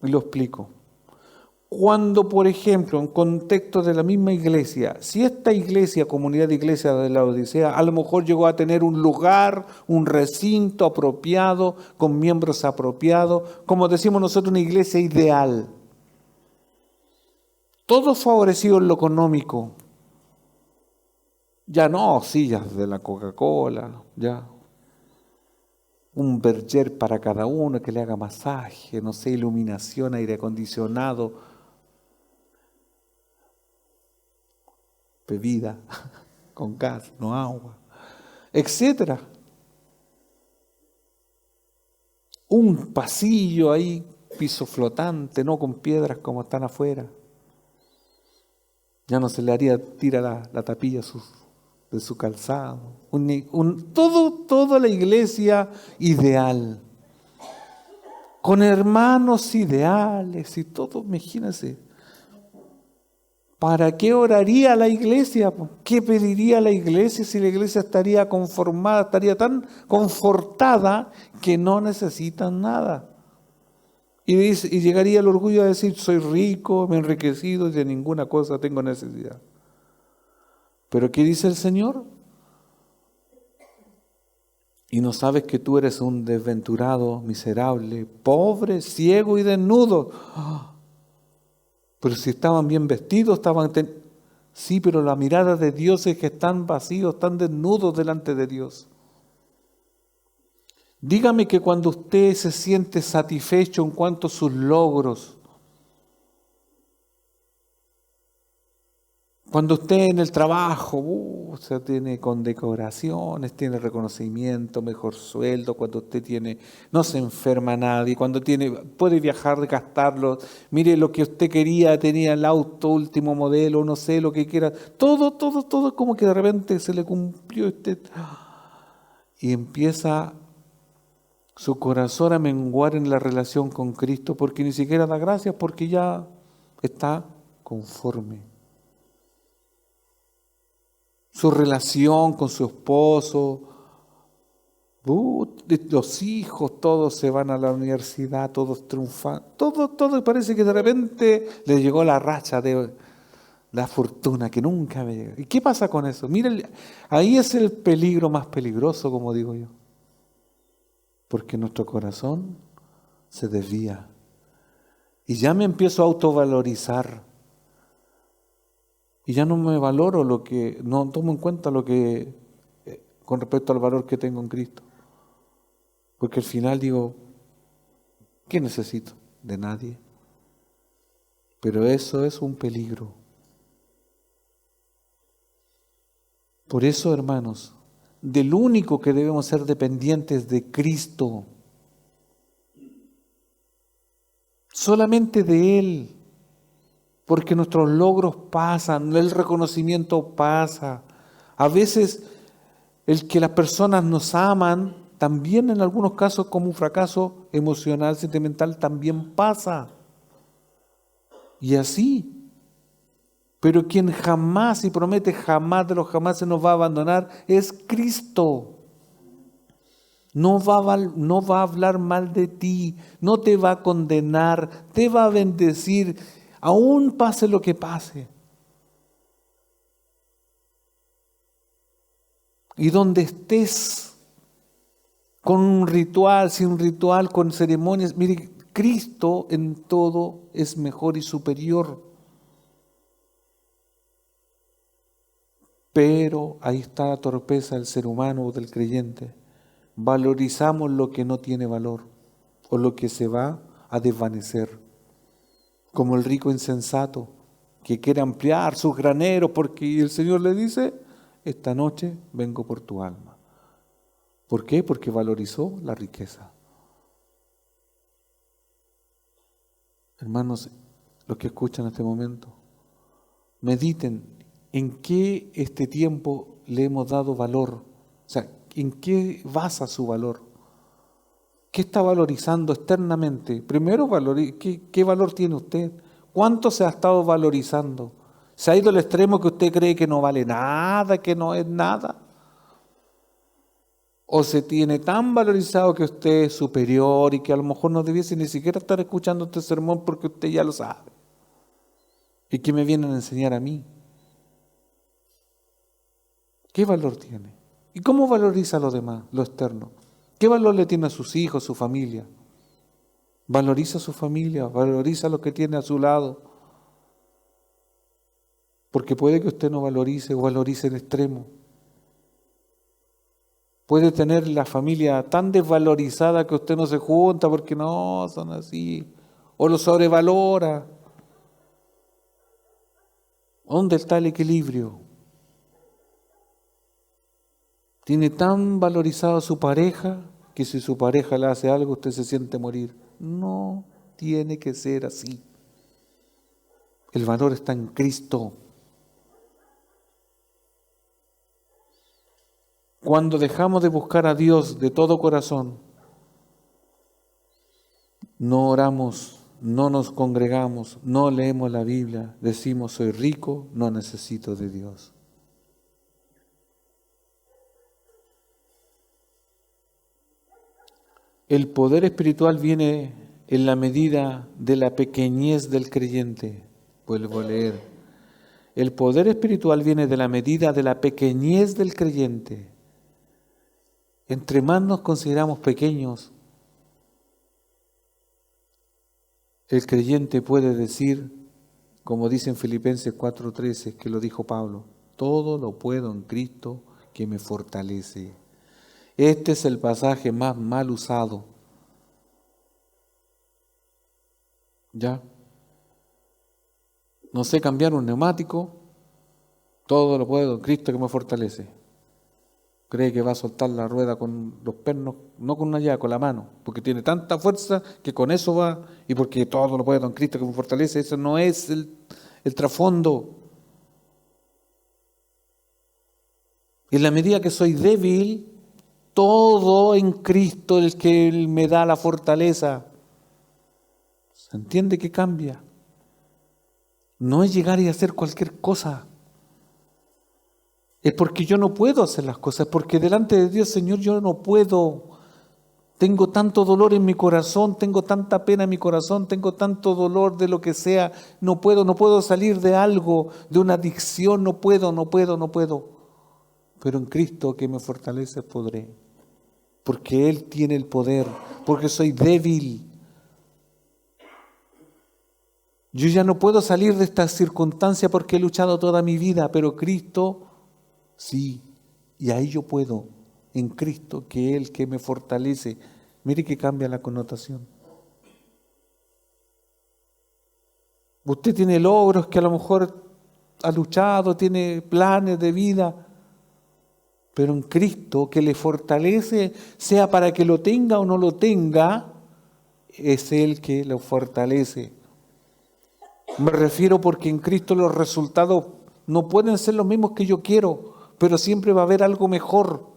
Y lo explico. Cuando, por ejemplo, en contexto de la misma iglesia, si esta iglesia, comunidad de iglesia de la Odisea, a lo mejor llegó a tener un lugar, un recinto apropiado, con miembros apropiados, como decimos nosotros, una iglesia ideal. Todo favorecido en lo económico. Ya no sillas de la Coca-Cola, ya. Un berger para cada uno que le haga masaje, no sé, iluminación, aire acondicionado. bebida con gas, no agua, etcétera. Un pasillo ahí, piso flotante, no con piedras como están afuera. Ya no se le haría, tira la tapilla de su calzado. Toda la iglesia ideal. Con hermanos ideales y todo, imagínense. ¿Para qué oraría la iglesia? ¿Qué pediría la iglesia si la iglesia estaría conformada, estaría tan confortada que no necesitan nada? Y llegaría el orgullo a decir, soy rico, me he enriquecido y de ninguna cosa tengo necesidad. ¿Pero qué dice el Señor? Y no sabes que tú eres un desventurado, miserable, pobre, ciego y desnudo. Pero si estaban bien vestidos, sí, pero la mirada de Dios es que están vacíos, están desnudos delante de Dios. Dígame que cuando usted se siente satisfecho en cuanto a sus logros, cuando usted en el trabajo, se tiene condecoraciones, tiene reconocimiento, mejor sueldo, cuando usted no se enferma nadie, cuando puede viajar, gastarlo, mire lo que usted quería, tenía el auto último modelo, no sé, lo que quiera, todo como que de repente se le cumplió usted. Y empieza su corazón a menguar en la relación con Cristo, porque ni siquiera da gracias, porque ya está conforme. Su relación con su esposo, los hijos, todos se van a la universidad, todos triunfan, todo parece que de repente le llegó la racha de la fortuna que nunca me llega. ¿Y qué pasa con eso? Miren, ahí es el peligro más peligroso, como digo yo. Porque nuestro corazón se desvía. Y ya me empiezo a autovalorizar. Y ya no me valoro no tomo en cuenta con respecto al valor que tengo en Cristo. Porque al final digo, ¿qué necesito? De nadie. Pero eso es un peligro. Por eso, hermanos, del único que debemos ser dependientes de Cristo. Solamente de Él. Porque nuestros logros pasan, el reconocimiento pasa. A veces el que las personas nos aman, también en algunos casos como un fracaso emocional, sentimental, también pasa. Y así. Pero quien jamás y promete jamás de los jamás se nos va a abandonar es Cristo. No va a hablar mal de ti, no te va a condenar, te va a bendecir, aún pase lo que pase. Y donde estés, con un ritual, sin ritual, con ceremonias, mire, Cristo en todo es mejor y superior. Pero ahí está la torpeza del ser humano o del creyente. Valorizamos lo que no tiene valor o lo que se va a desvanecer. Como el rico insensato que quiere ampliar sus graneros porque el Señor le dice, esta noche vengo por tu alma. ¿Por qué? Porque valorizó la riqueza. Hermanos, los que escuchan en este momento, mediten en qué este tiempo le hemos dado valor. O sea, ¿en qué basa su valor? ¿Qué está valorizando externamente? Primero, ¿qué valor tiene usted? ¿Cuánto se ha estado valorizando? ¿Se ha ido al extremo que usted cree que no vale nada, que no es nada? ¿O se tiene tan valorizado que usted es superior y que a lo mejor no debiese ni siquiera estar escuchando este sermón porque usted ya lo sabe? ¿Y qué me vienen a enseñar a mí? ¿Qué valor tiene? ¿Y cómo valoriza a los demás, lo externo? ¿Qué valor le tiene a sus hijos, a su familia? ¿Valoriza a su familia? ¿Valoriza a los que tiene a su lado? Porque puede que usted no valorice o valorice en extremo. Puede tener la familia tan desvalorizada que usted no se junta porque no, son así. O lo sobrevalora. ¿Dónde está el equilibrio? Tiene tan valorizado a su pareja que si su pareja le hace algo, usted se siente morir. No tiene que ser así. El valor está en Cristo. Cuando dejamos de buscar a Dios de todo corazón, no oramos, no nos congregamos, no leemos la Biblia, decimos soy rico, no necesito de Dios. El poder espiritual viene en la medida de la pequeñez del creyente. Vuelvo a leer. El poder espiritual viene de la medida de la pequeñez del creyente. Entre más nos consideramos pequeños, el creyente puede decir, como dice en Filipenses 4:13, que lo dijo Pablo, todo lo puedo en Cristo que me fortalece. Este es el pasaje más mal usado. ¿Ya? No sé cambiar un neumático, todo lo puedo en Cristo que me fortalece. Cree que va a soltar la rueda con los pernos, no con una llave, con la mano, porque tiene tanta fuerza que con eso va, y porque todo lo puedo en Cristo que me fortalece. Eso no es el trasfondo. En la medida que soy débil, todo en Cristo el que me da la fortaleza. ¿Se entiende que cambia? No es llegar y hacer cualquier cosa. Es porque yo no puedo hacer las cosas, porque delante de Dios, Señor, yo no puedo. Tengo tanto dolor en mi corazón, tengo tanta pena en mi corazón, tengo tanto dolor de lo que sea. No puedo salir de algo, de una adicción, no puedo. Pero en Cristo que me fortalece podré. Porque Él tiene el poder, porque soy débil. Yo ya no puedo salir de esta circunstancia porque he luchado toda mi vida, pero Cristo sí, y ahí yo puedo, en Cristo, que es el que me fortalece. Mire que cambia la connotación. Usted tiene logros que a lo mejor ha luchado, tiene planes de vida, pero en Cristo que le fortalece, sea para que lo tenga o no lo tenga, es Él que lo fortalece. Me refiero porque en Cristo los resultados no pueden ser los mismos que yo quiero, pero siempre va a haber algo mejor.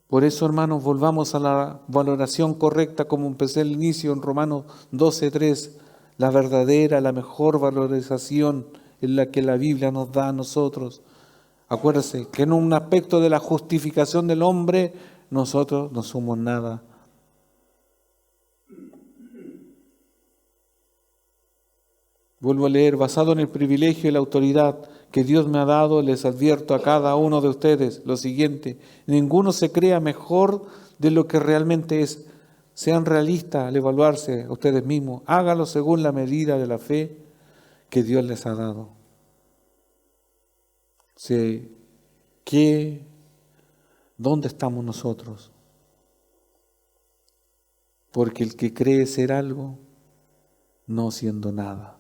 Por eso, hermanos, volvamos a la valoración correcta como empecé al inicio en Romanos 12:3, la verdadera, la mejor valorización en la que la Biblia nos da a nosotros. Acuérdense que en un aspecto de la justificación del hombre, nosotros no somos nada. Vuelvo a leer, basado en el privilegio y la autoridad que Dios me ha dado, les advierto a cada uno de ustedes lo siguiente: ninguno se crea mejor de lo que realmente es. Sean realistas al evaluarse a ustedes mismos. Háganlo según la medida de la fe que Dios les ha dado. ¿Dónde estamos nosotros? Porque el que cree ser algo, no siendo nada.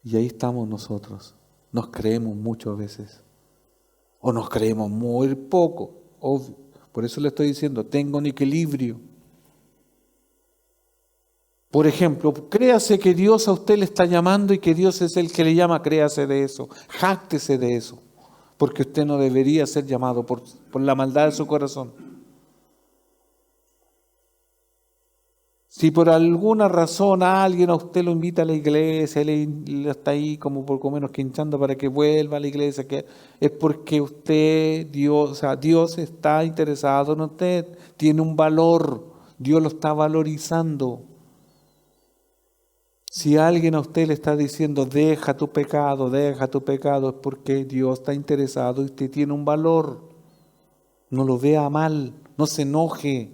Y ahí estamos nosotros. Nos creemos mucho a veces. O nos creemos muy poco. Obvio. Por eso le estoy diciendo, tenga un equilibrio. Por ejemplo, créase que Dios a usted le está llamando y que Dios es el que le llama, créase de eso. Jáctese de eso. Porque usted no debería ser llamado por la maldad de su corazón. Si por alguna razón alguien a usted lo invita a la iglesia, le está ahí como poco menos que hinchando para que vuelva a la iglesia, que es porque usted, Dios está interesado en usted, tiene un valor, Dios lo está valorizando. Si alguien a usted le está diciendo, deja tu pecado, es porque Dios está interesado y usted tiene un valor. No lo vea mal, no se enoje.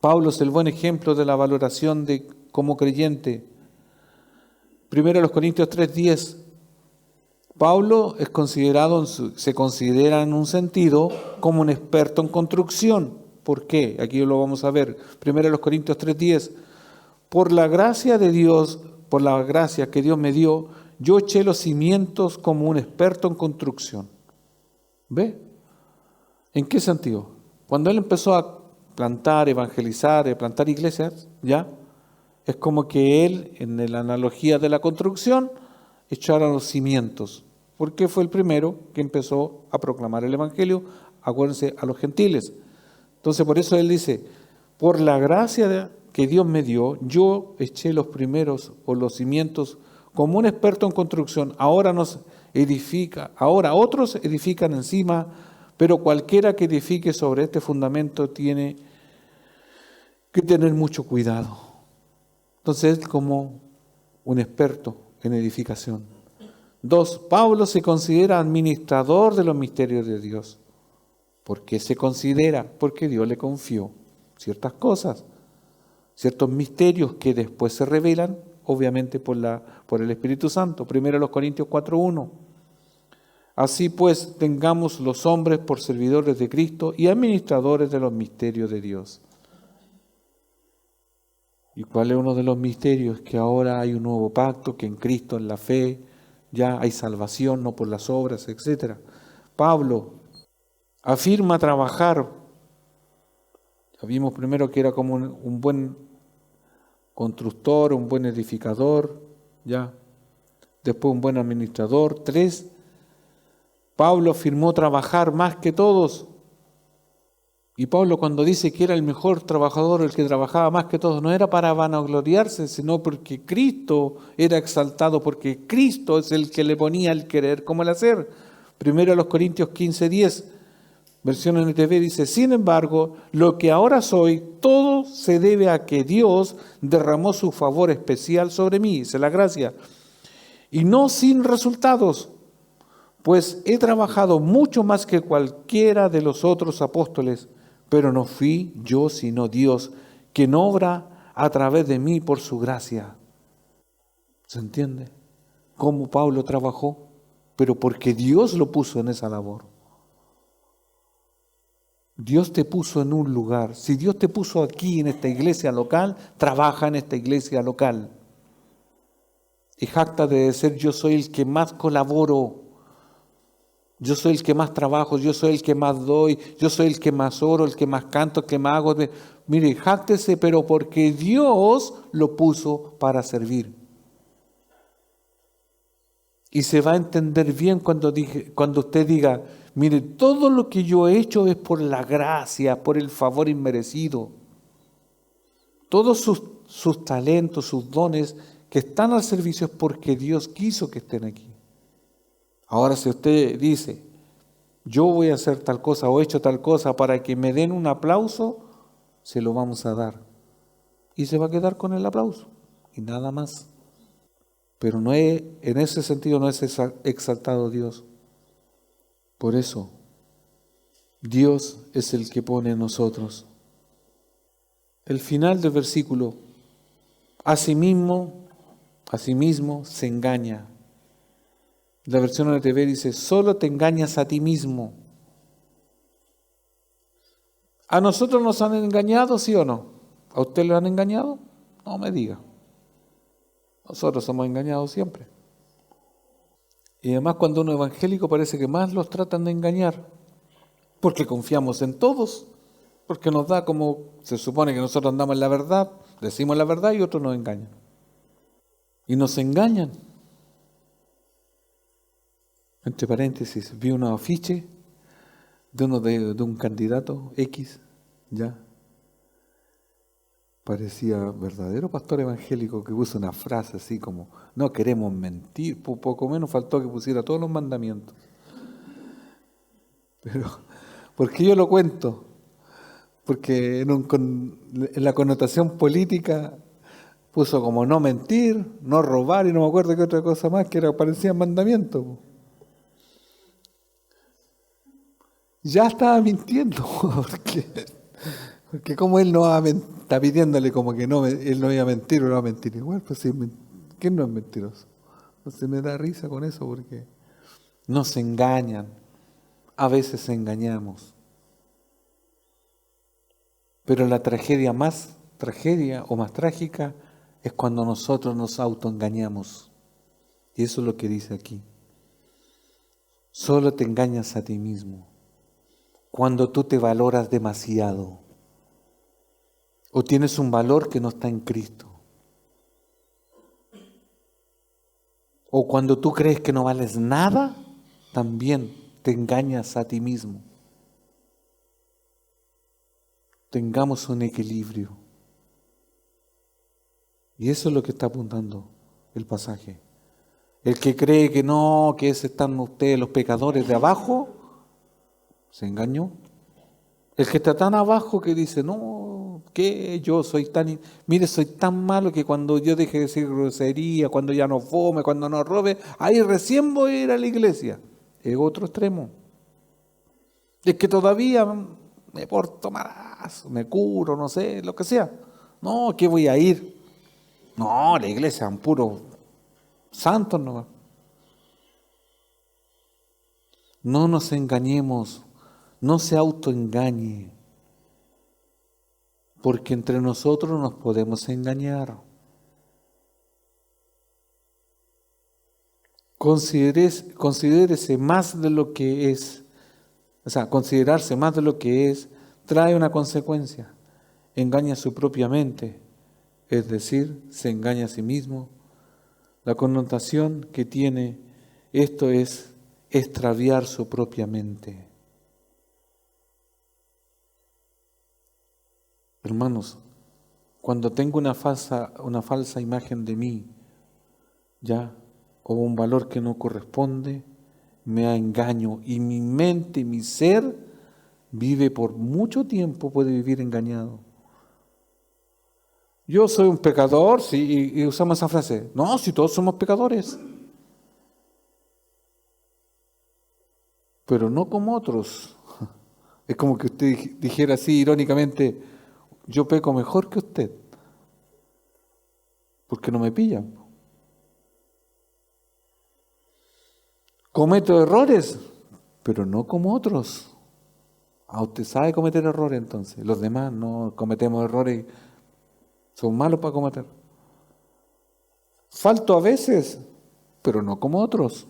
Pablo es el buen ejemplo de la valoración de como creyente. Primero los Corintios 3:10. Pablo se considera en un sentido como un experto en construcción. ¿Por qué? Aquí lo vamos a ver. Primero los Corintios 3:10. Por la gracia de Dios, por la gracia que Dios me dio, yo eché los cimientos como un experto en construcción. ¿Ve? ¿En qué sentido? Cuando él empezó a plantar, evangelizar, plantar iglesias, ¿ya? Es como que él, en la analogía de la construcción, echara los cimientos, porque fue el primero que empezó a proclamar el evangelio, acuérdense, a los gentiles. Entonces, por eso él dice, por la gracia que Dios me dio, yo eché los primeros o los cimientos como un experto en construcción. Ahora otros edifican encima, pero cualquiera que edifique sobre este fundamento tiene que tener mucho cuidado. Entonces, él como un experto en edificación. 2, Pablo se considera administrador de los misterios de Dios. ¿Por qué se considera? Porque Dios le confió ciertas cosas, ciertos misterios que después se revelan, obviamente por el Espíritu Santo. 1 Corintios 4:1. Así pues, tengamos los hombres por servidores de Cristo y administradores de los misterios de Dios. ¿Y cuál es uno de los misterios? Que ahora hay un nuevo pacto, que en Cristo, en la fe, ya hay salvación, no por las obras, etc. Pablo afirma trabajar. Ya vimos primero que era como un buen constructor, un buen edificador, ya. Después un buen administrador. 3, Pablo afirmó trabajar más que todos. Y Pablo, cuando dice que era el mejor trabajador, el que trabajaba más que todos, no era para vanagloriarse, sino porque Cristo era exaltado, porque Cristo es el que le ponía el querer como el hacer. 1 Corintios 15:10, versión NTV dice, sin embargo, lo que ahora soy, todo se debe a que Dios derramó su favor especial sobre mí, dice la gracia, y no sin resultados, pues he trabajado mucho más que cualquiera de los otros apóstoles, pero no fui yo, sino Dios, quien obra a través de mí por su gracia. ¿Se entiende? Cómo Pablo trabajó, pero porque Dios lo puso en esa labor. Dios te puso en un lugar. Si Dios te puso aquí en esta iglesia local, trabaja en esta iglesia local. Y jacta de decir, yo soy el que más colaboro. Yo soy el que más trabajo, yo soy el que más doy, yo soy el que más oro, el que más canto, el que más hago. Mire, jáctese, pero porque Dios lo puso para servir. Y se va a entender bien cuando usted diga, mire, todo lo que yo he hecho es por la gracia, por el favor inmerecido. Todos sus talentos, sus dones que están al servicio es porque Dios quiso que estén aquí. Ahora, si usted dice, yo voy a hacer tal cosa o he hecho tal cosa para que me den un aplauso, se lo vamos a dar. Y se va a quedar con el aplauso y nada más. Pero en ese sentido no es exaltado Dios. Por eso, Dios es el que pone en nosotros. El final del versículo, asimismo se engaña. La versión NTV dice, solo te engañas a ti mismo. ¿A nosotros nos han engañado, sí o no? ¿A usted lo han engañado? No me diga. Nosotros somos engañados siempre. Y además cuando uno es evangélico parece que más los tratan de engañar, porque confiamos en todos, porque nos da como, se supone que nosotros andamos en la verdad, decimos la verdad y otros nos engañan. Y nos engañan. Entre paréntesis, vi un afiche de un candidato X, ya. Parecía verdadero pastor evangélico que puso una frase así como, no queremos mentir, poco menos faltó que pusiera todos los mandamientos. Pero, ¿por qué yo lo cuento? Porque en la connotación política puso como no mentir, no robar y no me acuerdo qué otra cosa más que parecía mandamiento. Ya estaba mintiendo, porque como él no está pidiéndole como que no, él no iba a mentir o no va a mentir igual, pues sí, ¿quién no es mentiroso? Entonces me da risa con eso porque nos engañan, a veces engañamos. Pero la tragedia o más trágica es cuando nosotros nos autoengañamos. Y eso es lo que dice aquí. Solo te engañas a ti mismo cuando tú te valoras demasiado o tienes un valor que no está en Cristo. O cuando tú crees que no vales nada, también te engañas a ti mismo. Tengamos un equilibrio. Y eso es lo que está apuntando el pasaje. El que cree que no, que ese están ustedes los pecadores de abajo, se engañó. El que está tan abajo que dice, no, que yo soy tan, mire, soy tan malo que cuando yo deje de decir grosería, cuando ya no fome, cuando no robe, ahí recién voy a ir a la iglesia. Es otro extremo. Es que todavía me porto malas, me curo, no sé, lo que sea. No, ¿qué voy a ir? No, la iglesia es un puro santos nomás. No nos engañemos, no se autoengañe, porque entre nosotros nos podemos engañar. Considérese más de lo que es, o sea, considerarse más de lo que es, trae una consecuencia. Engaña su propia mente, es decir, se engaña a sí mismo. La connotación que tiene esto es extraviar su propia mente. Hermanos, cuando tengo una falsa imagen de mí, ya, o un valor que no corresponde, me engaño y mi mente, mi ser, vive por mucho tiempo, puede vivir engañado. Yo soy un pecador, sí, y usamos esa frase. No, si todos somos pecadores. Pero no como otros. Es como que usted dijera así irónicamente, yo peco mejor que usted, porque no me pillan. Cometo errores, pero no como otros. Usted sabe cometer errores entonces. Los demás no cometemos errores, son malos para cometer. Falto a veces, pero no como otros.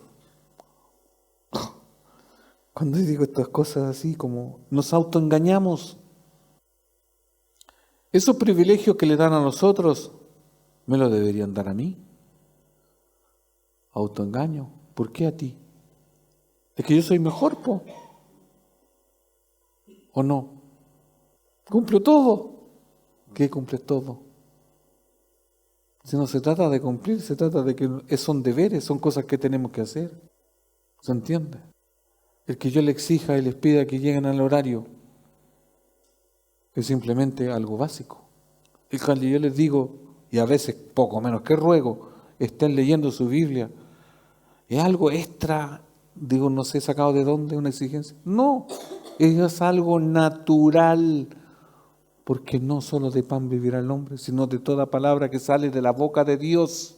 Cuando digo estas cosas así, como nos autoengañamos. Esos privilegios que le dan a los otros, me los deberían dar a mí. Autoengaño. ¿Por qué a ti? Es que yo soy mejor, po. ¿O no? Cumplo todo. ¿Qué cumple todo? Si no se trata de cumplir, se trata de que son deberes, son cosas que tenemos que hacer. ¿Se entiende? El que yo le exija y les pida que lleguen al horario es simplemente algo básico. El que yo les digo, y a veces poco menos que ruego, estén leyendo su Biblia, ¿es algo extra, digo, no sé, sacado de dónde, una exigencia? No, es algo natural, porque no solo de pan vivirá el hombre, sino de toda palabra que sale de la boca de Dios.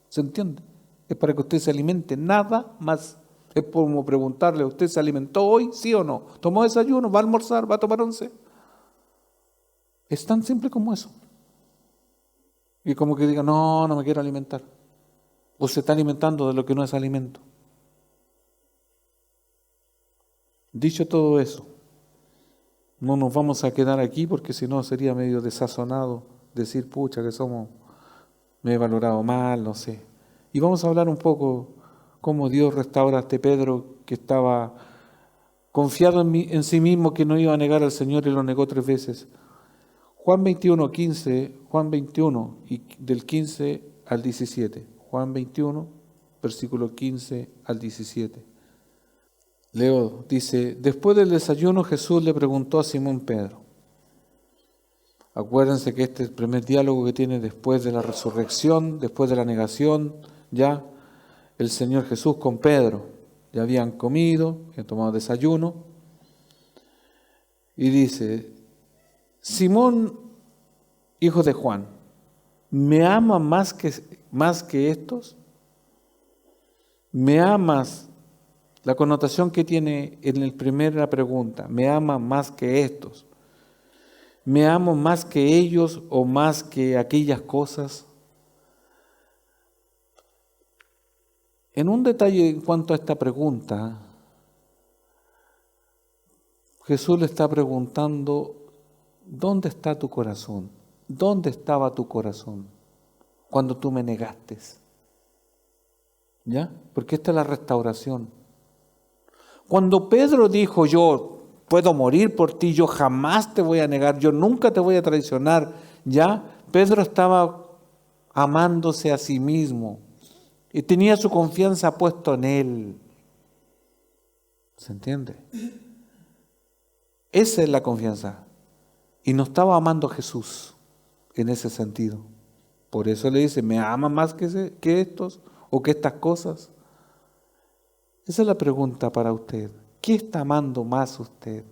¿Se entiende? Es para que usted se alimente, nada más. Es como preguntarle, ¿usted se alimentó hoy, sí o no? ¿Tomó desayuno? ¿Va a almorzar? ¿Va a tomar once? Es tan simple como eso. Y como que diga, no, no me quiero alimentar. O se está alimentando de lo que no es alimento. Dicho todo eso, no nos vamos a quedar aquí porque si no sería medio desazonado decir, pucha, que me he valorado mal, no sé. Y vamos a hablar un poco cómo Dios restaura a este Pedro que estaba confiado en sí mismo que no iba a negar al Señor y lo negó 3 veces. Juan 21, 15, Juan 21, y del 15 al 17. Juan 21, versículo 15 al 17. Leo, dice, después del desayuno Jesús le preguntó a Simón Pedro. Acuérdense que este es el primer diálogo que tiene después de la resurrección, después de la negación, ya el Señor Jesús con Pedro. Ya habían comido, habían tomado desayuno. Y dice, Simón, hijo de Juan, ¿me amas más que estos? ¿Me amas? La connotación que tiene en la primera pregunta, ¿me amas más que estos? ¿Me amo más que ellos o más que aquellas cosas? En un detalle en cuanto a esta pregunta, Jesús le está preguntando, ¿dónde está tu corazón? ¿Dónde estaba tu corazón cuando tú me negaste? ¿Ya? Porque esta es la restauración. Cuando Pedro dijo, yo puedo morir por ti, yo jamás te voy a negar, yo nunca te voy a traicionar, ¿ya? Pedro estaba amándose a sí mismo y tenía su confianza puesta en él. ¿Se entiende? Esa es la confianza. Y no estaba amando a Jesús en ese sentido. Por eso le dice, ¿me ama más que estos o que estas cosas? Esa es la pregunta para usted. ¿Qué está amando más usted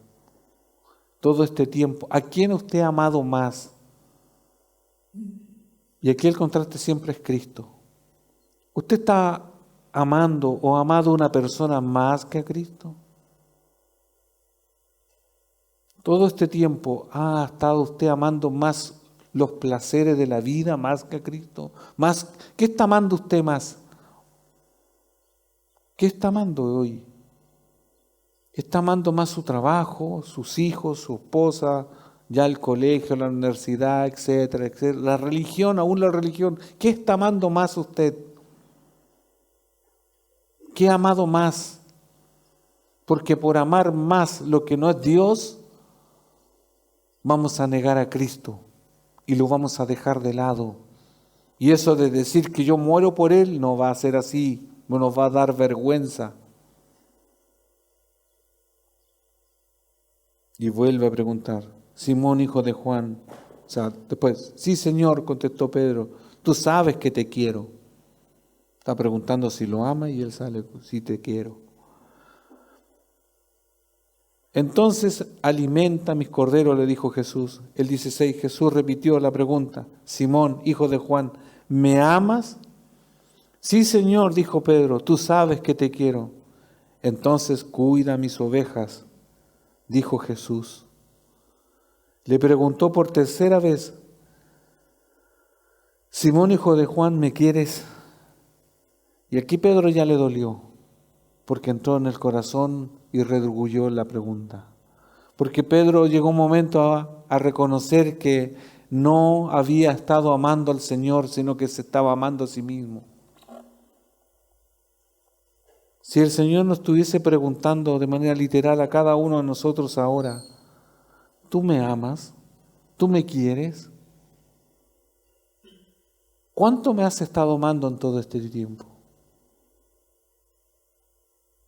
todo este tiempo? ¿A quién usted ha amado más? Y aquí el contraste siempre es Cristo. ¿Usted está amando o ha amado a una persona más que a Cristo? Todo este tiempo ha estado usted amando más los placeres de la vida más que a Cristo. ¿Qué está amando usted más? ¿Qué está amando hoy? ¿Está amando más su trabajo, sus hijos, su esposa, ya el colegio, la universidad, etcétera, etcétera? La religión, aún la religión. ¿Qué está amando más usted? ¿Qué ha amado más? Porque por amar más lo que no es Dios, vamos a negar a Cristo y lo vamos a dejar de lado. Y eso de decir que yo muero por Él no va a ser así, nos va a dar vergüenza. Y vuelve a preguntar, Simón, hijo de Juan, o sea, después, sí Señor, contestó Pedro, tú sabes que te quiero. Está preguntando si lo ama y él sale, sí te quiero. Entonces alimenta mis corderos, le dijo Jesús. El 16, Jesús repitió la pregunta, Simón, hijo de Juan, ¿me amas? Sí Señor, dijo Pedro, tú sabes que te quiero. Entonces cuida mis ovejas, dijo Jesús. Le preguntó por tercera vez, Simón, hijo de Juan, ¿me quieres? Y aquí Pedro ya le dolió, porque entró en el corazón y redruguyó la pregunta. Porque Pedro llegó un momento a reconocer que no había estado amando al Señor, sino que se estaba amando a sí mismo. Si el Señor nos estuviese preguntando de manera literal a cada uno de nosotros ahora, ¿tú me amas? ¿Tú me quieres? ¿Cuánto me has estado amando en todo este tiempo?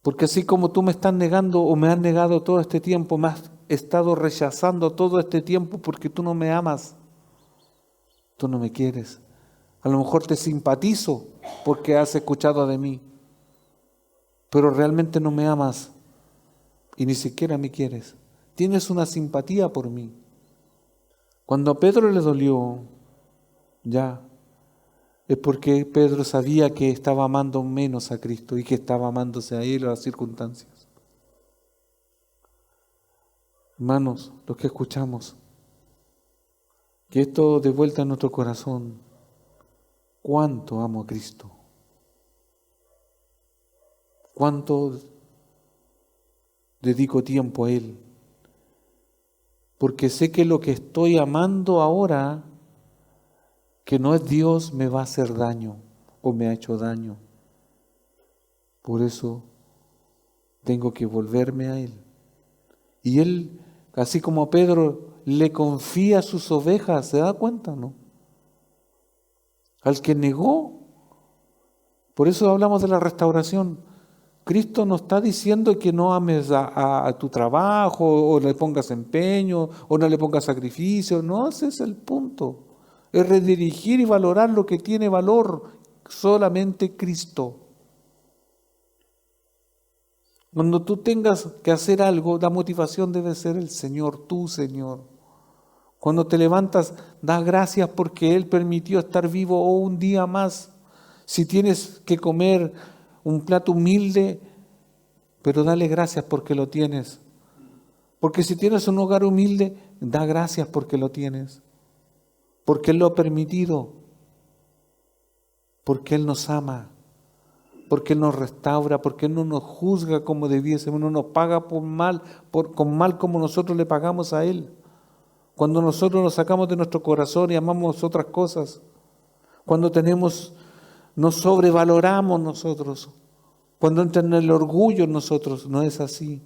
Porque así como tú me estás negando o me has negado todo este tiempo, me has estado rechazando todo este tiempo porque tú no me amas, tú no me quieres. A lo mejor te simpatizo porque has escuchado de mí, pero realmente no me amas y ni siquiera me quieres. Tienes una simpatía por mí. Cuando a Pedro le dolió, ya, es porque Pedro sabía que estaba amando menos a Cristo y que estaba amándose a Él, a las circunstancias. Hermanos, los que escuchamos, que esto de vuelta en nuestro corazón, ¿cuánto amo a Cristo? ¿Cuánto dedico tiempo a Él? Porque sé que lo que estoy amando ahora, que no es Dios, me va a hacer daño o me ha hecho daño. Por eso tengo que volverme a Él. Y Él, así como a Pedro, le confía sus ovejas, ¿se da cuenta, no? Al que negó, por eso hablamos de la restauración. Cristo no está diciendo que no ames a tu trabajo, o le pongas empeño, o no le pongas sacrificio. No, ese es el punto. Es redirigir y valorar lo que tiene valor solamente Cristo. Cuando tú tengas que hacer algo, la motivación debe ser el Señor, tu Señor. Cuando te levantas, da gracias porque Él permitió estar vivo un día más. Si tienes que comer un plato humilde, pero dale gracias porque lo tienes. Porque si tienes un hogar humilde, da gracias porque lo tienes. Porque Él lo ha permitido. Porque Él nos ama. porque Él nos restaura, porque Él no nos juzga como debiésemos, no nos paga con mal como nosotros le pagamos a Él. Cuando nosotros nos sacamos de nuestro corazón y amamos otras cosas, cuando nos sobrevaloramos nosotros, cuando entra en el orgullo en nosotros, no es así.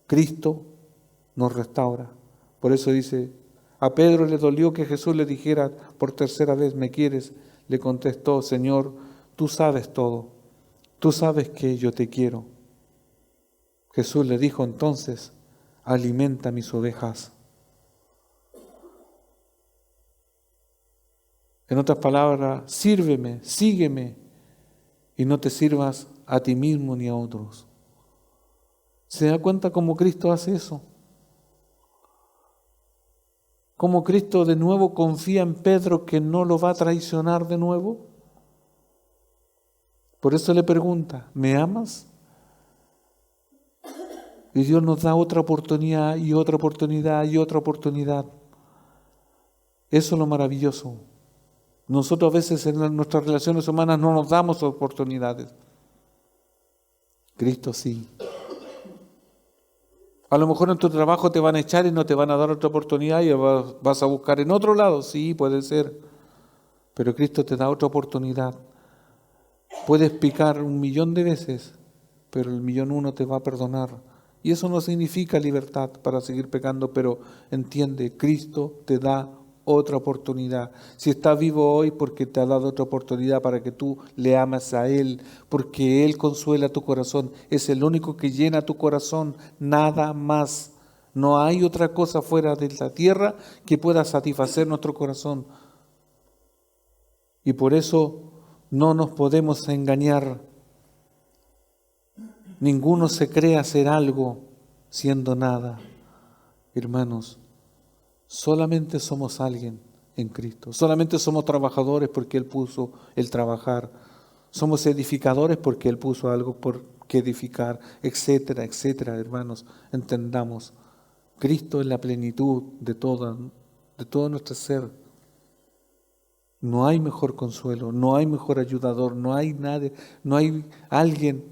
Cristo nos restaura. Por eso dice, a Pedro le dolió que Jesús le dijera por tercera vez, ¿me quieres? Le contestó, Señor, tú sabes todo, tú sabes que yo te quiero. Jesús le dijo entonces, alimenta mis ovejas. En otras palabras, sírveme, sígueme y no te sirvas a ti mismo ni a otros. ¿Se da cuenta cómo Cristo hace eso? Cómo Cristo de nuevo confía en Pedro que no lo va a traicionar de nuevo. Por eso le pregunta, ¿me amas? Y Dios nos da otra oportunidad y otra oportunidad y otra oportunidad. Eso es lo maravilloso. Nosotros a veces en nuestras relaciones humanas no nos damos oportunidades. Cristo sí. A lo mejor en tu trabajo te van a echar y no te van a dar otra oportunidad y vas a buscar en otro lado. Sí, puede ser. Pero Cristo te da otra oportunidad. Puedes pecar 1.000.000 de veces, pero el 1.001 te va a perdonar. Y eso no significa libertad para seguir pecando, pero entiende, Cristo te da otra oportunidad. Si estás vivo hoy, porque te ha dado otra oportunidad para que tú le amas a Él, porque Él consuela tu corazón, es el único que llena tu corazón, nada más. No hay otra cosa fuera de la tierra que pueda satisfacer nuestro corazón. Y por eso no nos podemos engañar. Ninguno se cree hacer algo siendo nada. Hermanos, solamente somos alguien en Cristo. Solamente somos trabajadores porque Él puso el trabajar. Somos edificadores porque Él puso algo por que edificar, etcétera, etcétera, hermanos. Entendamos, Cristo es la plenitud de todo nuestro ser. No hay mejor consuelo, no hay mejor ayudador, no hay nadie, no hay alguien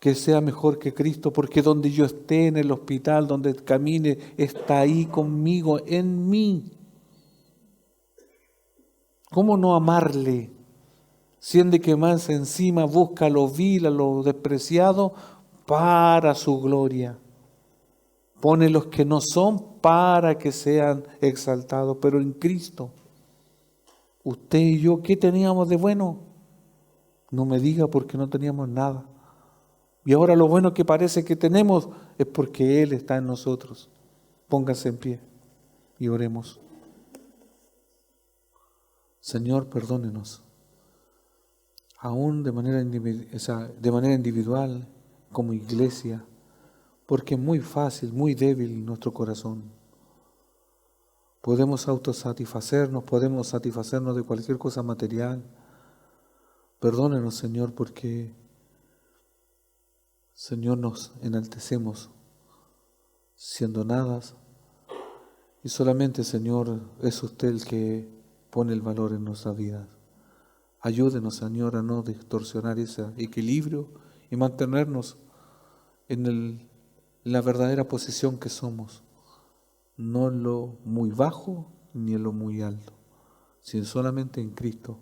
que sea mejor que Cristo, porque donde yo esté en el hospital, donde camine, está ahí conmigo, en mí. ¿Cómo no amarle? Siendo que más encima busca lo vil, a lo despreciado, para su gloria. Pone los que no son para que sean exaltados, pero en Cristo. Usted y yo, ¿qué teníamos de bueno? No me diga porque no teníamos nada. Y ahora lo bueno que parece que tenemos es porque Él está en nosotros. Póngase en pie y oremos. Señor, perdónenos. Aún de manera individual, como iglesia, porque es muy fácil, muy débil nuestro corazón. Podemos autosatisfacernos, podemos satisfacernos de cualquier cosa material. Perdónenos, Señor, porque Señor, nos enaltecemos siendo nada y solamente, Señor, es usted el que pone el valor en nuestra vida. Ayúdenos, Señor, a no distorsionar ese equilibrio y mantenernos en la verdadera posición que somos, no en lo muy bajo ni en lo muy alto, sino solamente en Cristo,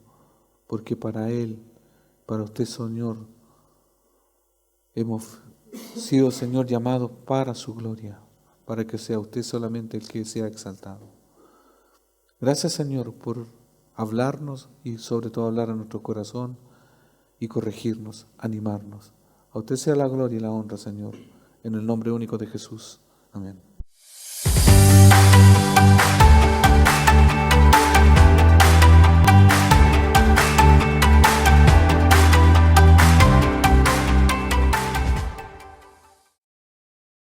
porque para Él, para usted, Señor, hemos sido, Señor, llamados para su gloria, para que sea usted solamente el que sea exaltado. Gracias, Señor, por hablarnos y sobre todo hablar a nuestro corazón y corregirnos, animarnos. A usted sea la gloria y la honra, Señor, en el nombre único de Jesús. Amén.